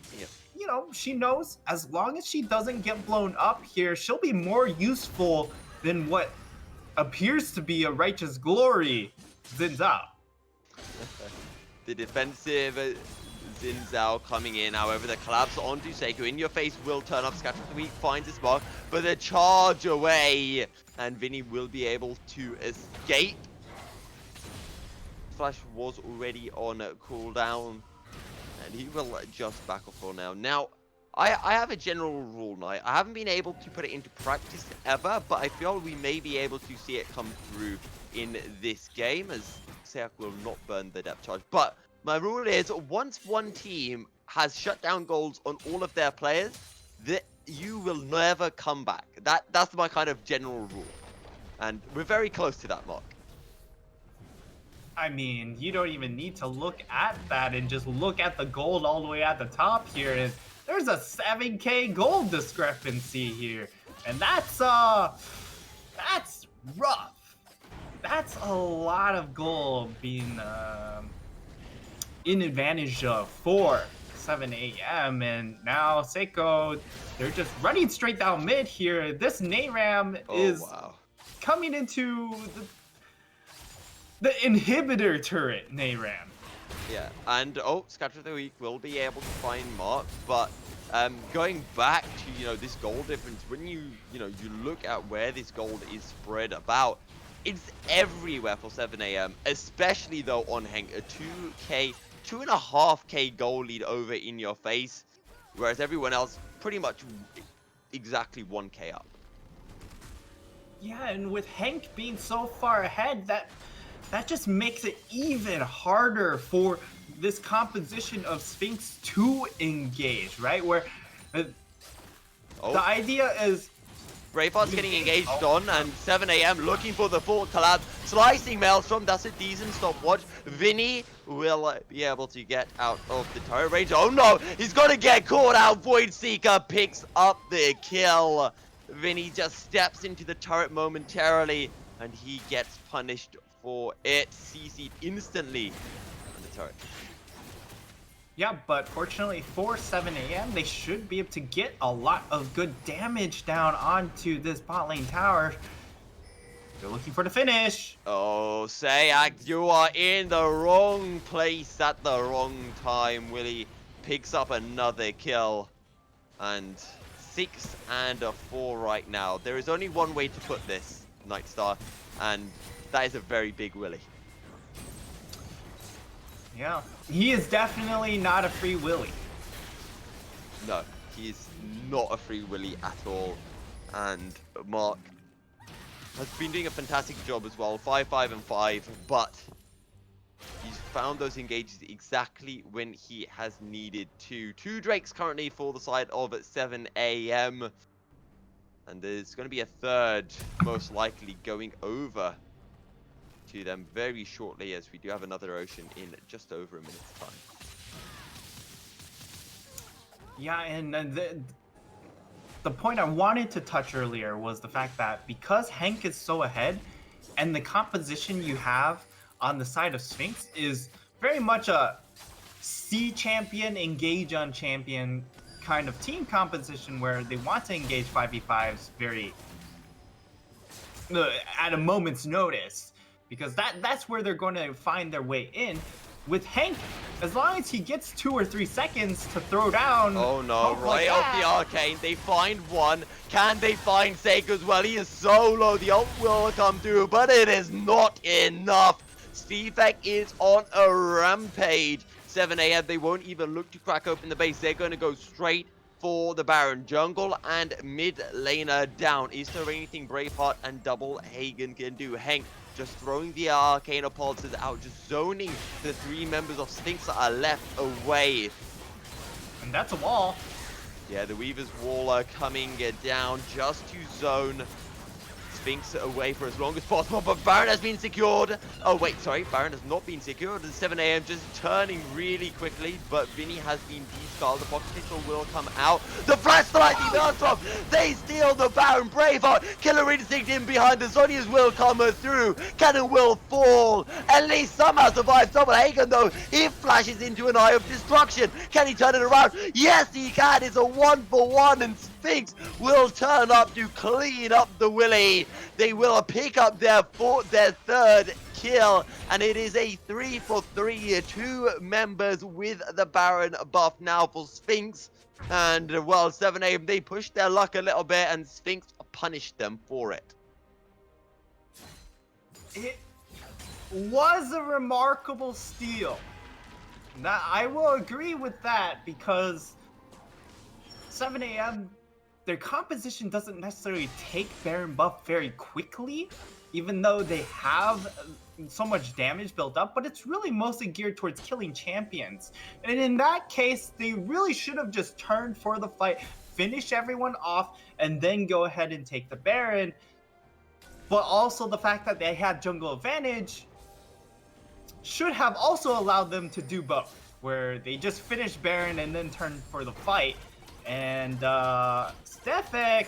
you know, she knows as long as she doesn't get blown up here, she'll be more useful than what appears to be a righteous glory, Xin Zhao. The defensive Xin Zhao coming in, however, the collapse onto Seiko. In your face will turn up. Scatter of the Weak finds his mark, but the charge away, and Vinny will be able to escape. Flash was already on cooldown, and he will just back off for now. Now, I have a general rule now. I haven't been able to put it into practice ever, but I feel we may be able to see it come through in this game, as Sayak will not burn the depth charge. But my rule is, once one team has shut down goals on all of their players, you will never come back. That's my kind of general rule. And we're very close to that mark. I mean, you don't even need to look at that and just look at the gold all the way at the top here. And there's a 7k gold discrepancy here. And that's rough. That's a lot of gold being in advantage for 7 a.m. And now Seiko, they're just running straight down mid here. This Nayram is coming into the inhibitor turret, Nayram. Yeah, and Scatter of the Weak will be able to find Mark, but going back to, this gold difference, when you look at where this gold is spread about, it's everywhere for 7 a.m., especially though on Hank, a 2.5k goal lead over in your face, whereas everyone else pretty much exactly 1k up. Yeah, and with Hank being so far ahead, that just makes it even harder for this composition of Sphinx to engage, right? Where the idea is Braveheart's getting engaged on, and 7 a.m. looking for the full collapse. Slicing Maelstrom, that's a decent stopwatch. Vinny will be able to get out of the turret range. Oh no, he's gonna get caught out. Void Seeker picks up the kill. Vinny just steps into the turret momentarily, and he gets punished for it. CC'd instantly on the turret. Yeah, but fortunately for 7 a.m., they should be able to get a lot of good damage down onto this bot lane tower. They're looking for the finish. Oh, Sayak, you are in the wrong place at the wrong time. Willie picks up another kill. And 6 and a 4 right now. There is only one way to put this, Nightstar, and that is a very big Willie. Yeah, he is definitely not a free willy. No, he is not a free willy at all. And Mark has been doing a fantastic job as well. 5, 5, and 5, but he's found those engages exactly when he has needed to. 2 Drakes currently for the side of 7 a.m. And there's going to be a third, most likely, going over to them very shortly, as we do have another ocean in just over a minute's time. Yeah, and the point I wanted to touch earlier was the fact that because Hank is so ahead, and the composition you have on the side of Sphinx is very much a C champion, engage on champion kind of team composition where they want to engage 5v5s very at a moment's notice, because that's where they're going to find their way in. With Hank, as long as he gets 2 or 3 seconds to throw down. Oh no, right like off the arcane, they find one. Can they find Seiko as well? He is so low, the ult will come through, but it is not enough. Sphinx is on a rampage. 7 a.m, they won't even look to crack open the base. They're going to go straight for the Baron. Jungle and mid laner down. Is there anything Braveheart and Double Hagen can do? Hank just throwing the Arcana Pulses out, just zoning the 3 members of Sphinx that are left away. And that's a wall. Yeah, the Weaver's Wall are coming down just to zone Sphinx away for as long as possible, but Baron has been secured. Oh wait, sorry, Baron has not been secured. The 7 a.m. just turning really quickly, but Vinny has been descaled. The pocket pistol will come out. The flash light, the Earthstorm, they steal the Baron. Braveheart, Killer Instinct in behind. The Zonias will come through. Cannon will fall. At least somehow survive. Double Hagen though, he flashes into an Eye of Destruction. Can he turn it around? Yes, he can. It's a 1-for-1, and Sphinx will turn up to clean up the Willy. They will pick up their 3rd kill, and it is a 3-for-3. 2 members with the Baron buff now for Sphinx. And well, 7 a.m, they pushed their luck a little bit, and Sphinx punished them for it. It was a remarkable steal. Now, I will agree with that, because 7 a.m, their composition doesn't necessarily take Baron buff very quickly, even though they have so much damage built up, but it's really mostly geared towards killing champions. And in that case, they really should have just turned for the fight, finish everyone off, and then go ahead and take the Baron. But also the fact that they had jungle advantage should have also allowed them to do both, where they just finished Baron and then turned for the fight. And Stefek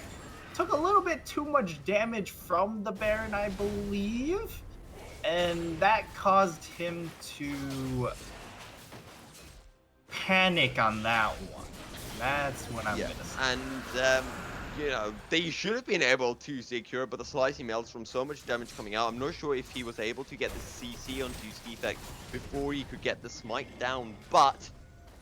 took a little bit too much damage from the Baron, I believe, and that caused him to panic on that one. That's what I'm gonna say. And you know, they should have been able to secure, but the slicing melts from so much damage coming out. I'm not sure if he was able to get the CC onto Stefek before he could get the smite down, but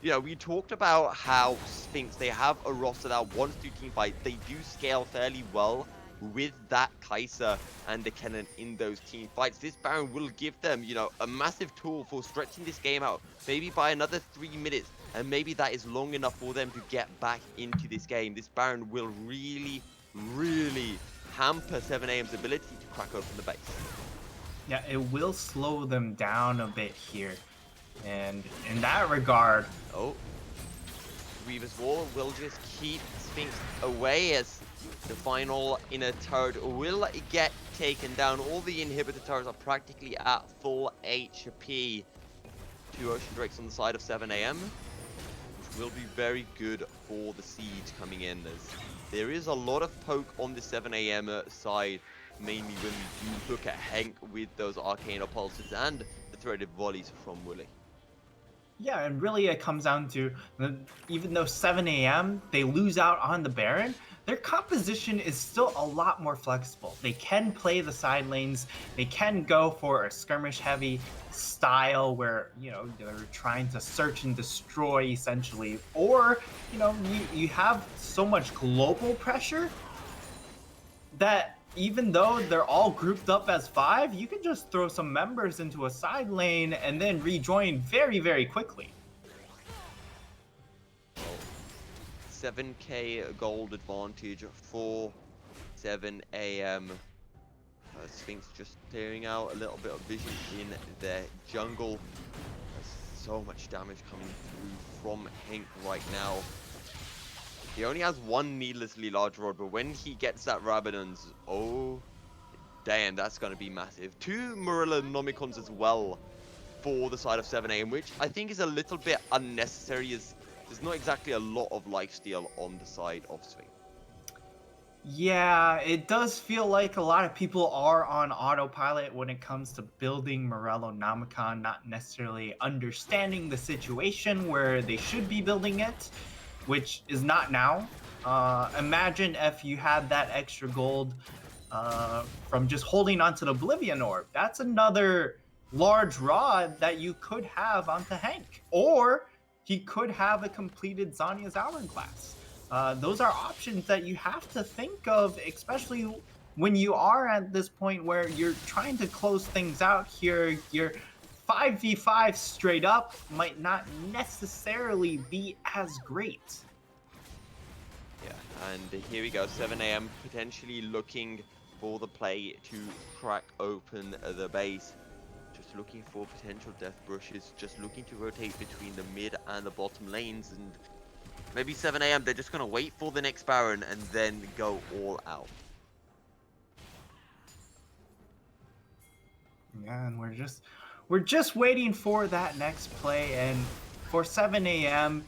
you know, we talked about how Sphinx, they have a roster that wants to team fight. They do scale fairly well with that Kai'Sa and the Kennen in those team fights. This Baron will give them, you know, a massive tool for stretching this game out, maybe by another 3 minutes, and maybe that is long enough for them to get back into this game. This Baron will really, really hamper 7 a.m.'s ability to crack open the base. Yeah, it will slow them down a bit here. And in that regard... Oh, Weaver's Wall will just keep Sphinx away as the final inner turret will get taken down. All the inhibitor turrets are practically at full HP. 2 Ocean Drakes on the side of 7 a.m, which will be very good for the siege coming in. As there is a lot of poke on the 7 a.m side, mainly when we do look at Hank with those Arcana Pulses and the threaded volleys from Willy. Yeah, and really it comes down to, even though 7 a.m, they lose out on the Baron, their composition is still a lot more flexible. They can play the side lanes, they can go for a skirmish-heavy style where, you know, they're trying to search and destroy, essentially. Or, you know, you have so much global pressure that even though they're all grouped up as 5, you can just throw some members into a side lane and then rejoin very, very quickly. 7k gold advantage for 7 a.m. Sphinx just clearing out a little bit of vision in their jungle. There's so much damage coming through from Hank right now. He only has one needlessly large rod, but when he gets that Rabadon's, oh damn, that's going to be massive. 2 Marilla Nomicons as well for the side of 7am, which I think is a little bit unnecessary, as there's not exactly a lot of lifesteal on the side of Sphinx. Yeah, it does feel like a lot of people are on autopilot when it comes to building Morello Nomicon, not necessarily understanding the situation where they should be building it, which is not now. Imagine if you had that extra gold from just holding onto the Oblivion Orb. That's another large rod that you could have onto Hank. Or he could have a completed Zanya's Hourglass. Those are options that you have to think of, especially when you are at this point where you're trying to close things out here. Your 5v5 straight up might not necessarily be as great. Yeah, and here we go, 7am potentially looking for the play to crack open the base. Just looking for potential death brushes, just looking to rotate between the mid and the bottom lanes, and maybe 7am, they're just going to wait for the next Baron and then go all out. Yeah, and we're just waiting for that next play, and for 7am,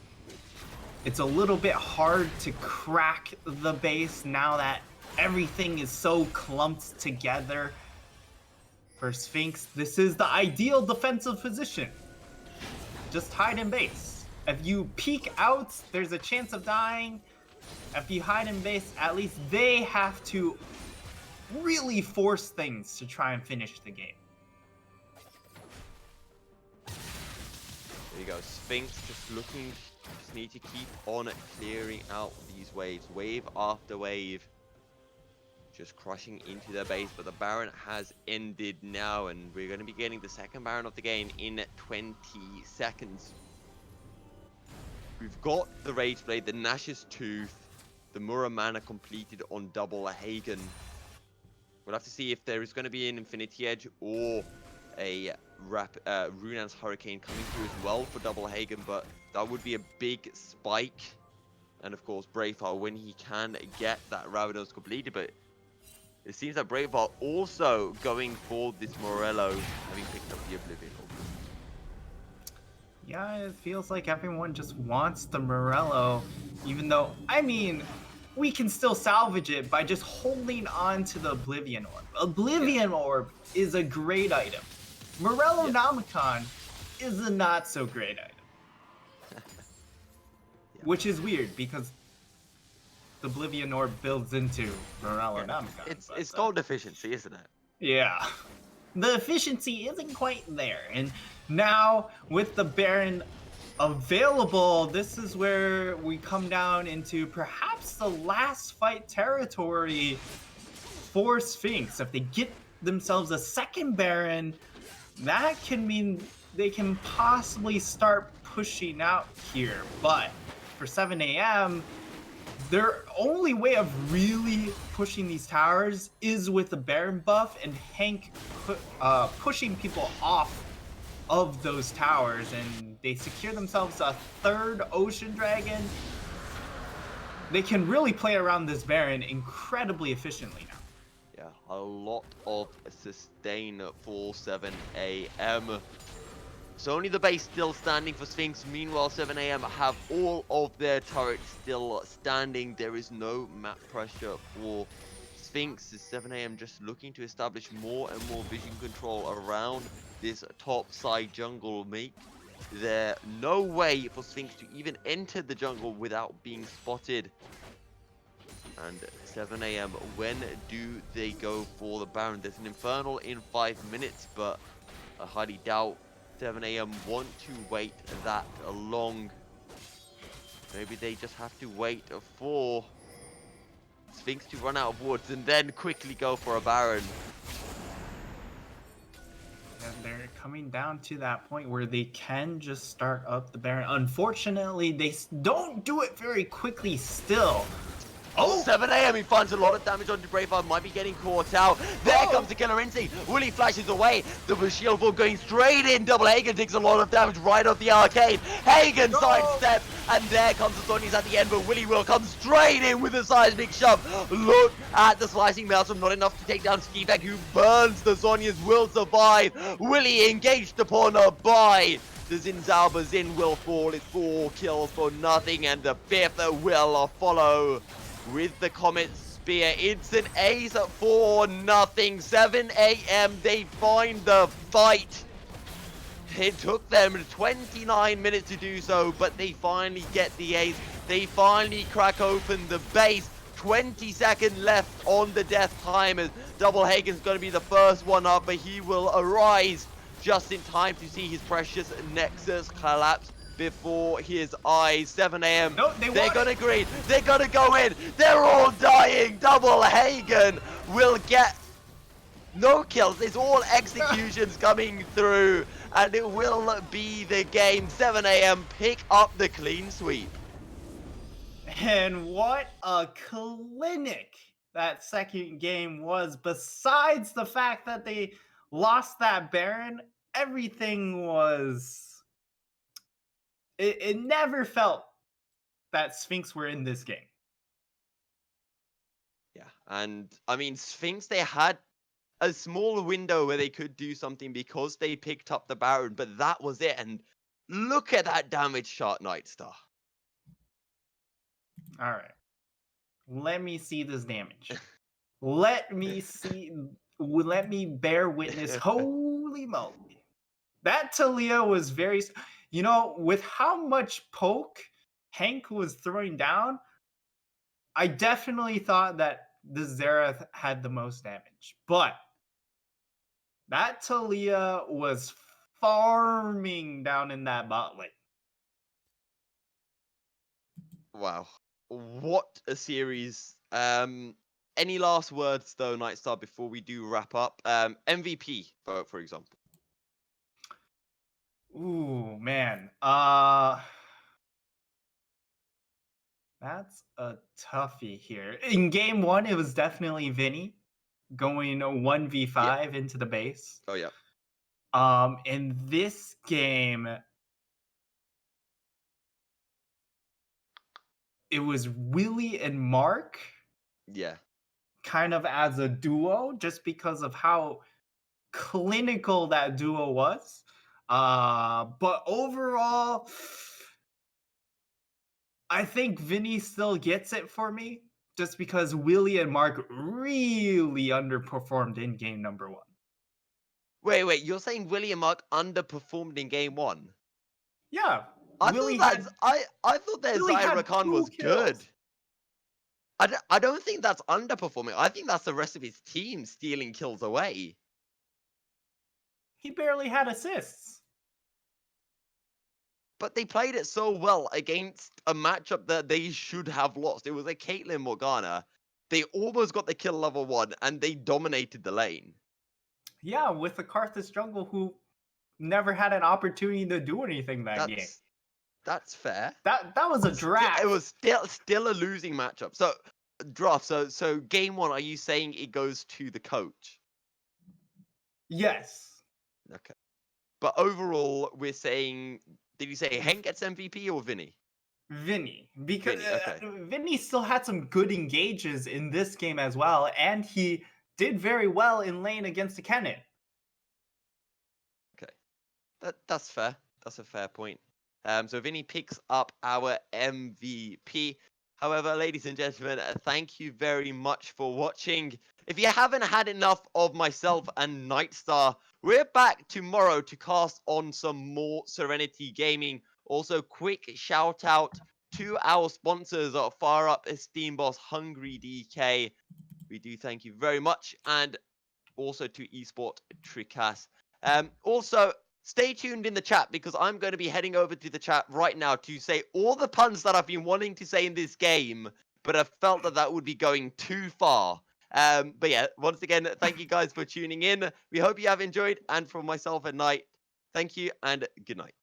it's a little bit hard to crack the base now that everything is so clumped together. For Sphinx, this is the ideal defensive position. Just hide in base. If you peek out, there's a chance of dying. If you hide in base, at least they have to really force things to try and finish the game. There you go, Sphinx just need to keep on clearing out these waves, wave after wave. Just crushing into their base, but the Baron has ended now, and we're going to be getting the second Baron of the game in 20 seconds. We've got the Rage Blade, the Nash's Tooth, the Muramana completed on Double Hagen. We'll have to see if there is going to be an Infinity Edge or a Runan's Hurricane coming through as well for Double Hagen, but that would be a big spike. And of course, Braveheart, when he can get that Rabadon's completed, but it seems that Braveheart also going for this Morello, having picked up the Oblivion Orb. Yeah, it feels like everyone just wants the Morello, even though, I mean, we can still salvage it by just holding on to the Oblivion Orb. Oblivion Orb is a great item. Morello Nomicon is a not so great item. Which is weird because the Oblivion Orb builds into Morello Nomicon. It's gold efficiency, isn't it? Yeah. The efficiency isn't quite there. And now with the Baron available, this is where we come down into perhaps the last fight territory for Sphinx. If they get themselves a second Baron, that can mean they can possibly start pushing out here. But for 7am, their only way of really pushing these towers is with the Baron buff and Hank pushing people off of those towers, and they secure themselves a third Ocean Dragon. They can really play around this Baron incredibly efficiently now. Yeah, a lot of sustain for 7am. So only the base still standing for Sphinx. Meanwhile, 7am have all of their turrets still standing. There is no map pressure for Sphinx. 7am just looking to establish more and more vision control around this top side jungle. Make there no way for Sphinx to even enter the jungle without being spotted. And 7am, when do they go for the Baron? There's an Infernal in 5 minutes, but I highly doubt 7am want to wait that long. Maybe they just have to wait for Sphinx to run out of wards and then quickly go for a Baron. And they're coming down to that point where they can just start up the Baron. Unfortunately, they don't do it very quickly still. Oh, 7 a.m. He finds a lot of damage onto Braveheart. Might be getting caught out. There comes the killer instinct. Willie flashes away. The shield ball going straight in. Double Hagen takes a lot of damage right off the arcade. Hagen sidesteps. And there comes the Sonyas at the end. But Willie will come straight in with a seismic shove. Look at the slicing maelstrom. Not enough to take down Skivek, who burns the Sonyas. Will survive. Willie engaged upon a buy. The Zinzalba Zin will fall. It's 4 kills for nothing. And the 5th will follow. With the Comet Spear, it's an ace for nothing. 7 a.m. They find the fight. It took them 29 minutes to do so, but they finally get the ace. They finally crack open the base. 20 seconds left on the death timer. Double Hagen's going to be the first one up, but he will arise just in time to see his precious Nexus collapse before his eyes. 7 a.m. No, They're gonna green. They're gonna go in. They're all dying. Double Hagen will get no kills. It's all executions coming through, and it will be the game. 7 a.m. pick up the clean sweep. And what a clinic that second game was. Besides the fact that they lost that Baron, everything was... It never felt that Sphinx were in this game. Yeah, and I mean, Sphinx, they had a small window where they could do something because they picked up the Baron, but that was it. And look at that damage shot, Nightstar. All right. Let me see this damage. Let me bear witness. Holy moly. That Talia was very... You know, with how much poke Hank was throwing down, I definitely thought that the Xerath had the most damage. But that Talia was farming down in that bot lane. Wow. What a series. Any last words though, Nightstar, before we do wrap up? MVP, for example. Ooh, man. That's a toughie here. In game 1, it was definitely Vinny going 1v5 into the base. Oh yeah. In this game, it was Willie and Mark Yeah. kind of as a duo, just because of how clinical that duo was. But overall, I think Vinny still gets it for me, just because Willie and Mark really underperformed in game number 1. Wait, you're saying Willie and Mark underperformed in game 1? Yeah, I Willie thought had I thought their Willie had Zyra Khan 2 was good. kills. I don't think that's underperforming. I think that's the rest of his team stealing kills away. He barely had assists. But they played it so well against a matchup that they should have lost. It was a Caitlyn Morgana. They almost got the kill level 1 and they dominated the lane. Yeah, with the Karthus jungle who never had an opportunity to do anything that game. That's fair. That was a draft. It was still a losing matchup. So draft. So game 1, are you saying it goes to the coach? Yes. Okay. But overall, we're saying, did you say Hank gets MVP or Vinny? Vinny, because Vinny, okay. Vinny still had some good engages in this game as well, and he did very well in lane against the Kennen. Okay, that's fair. That's a fair point. So Vinny picks up our MVP. However, ladies and gentlemen, thank you very much for watching. If you haven't had enough of myself and Nightstar, we're back tomorrow to cast on some more Serenity Gaming. Also, quick shout out to our sponsors, Fire Up Esteem Boss, Hungry DK. We do thank you very much. And also to Esport Tricas. Also, stay tuned in the chat because I'm going to be heading over to the chat right now to say all the puns that I've been wanting to say in this game but I felt that that would be going too far. But yeah, once again, thank you guys for tuning in. We hope you have enjoyed, and from myself and Knight, thank you and good night.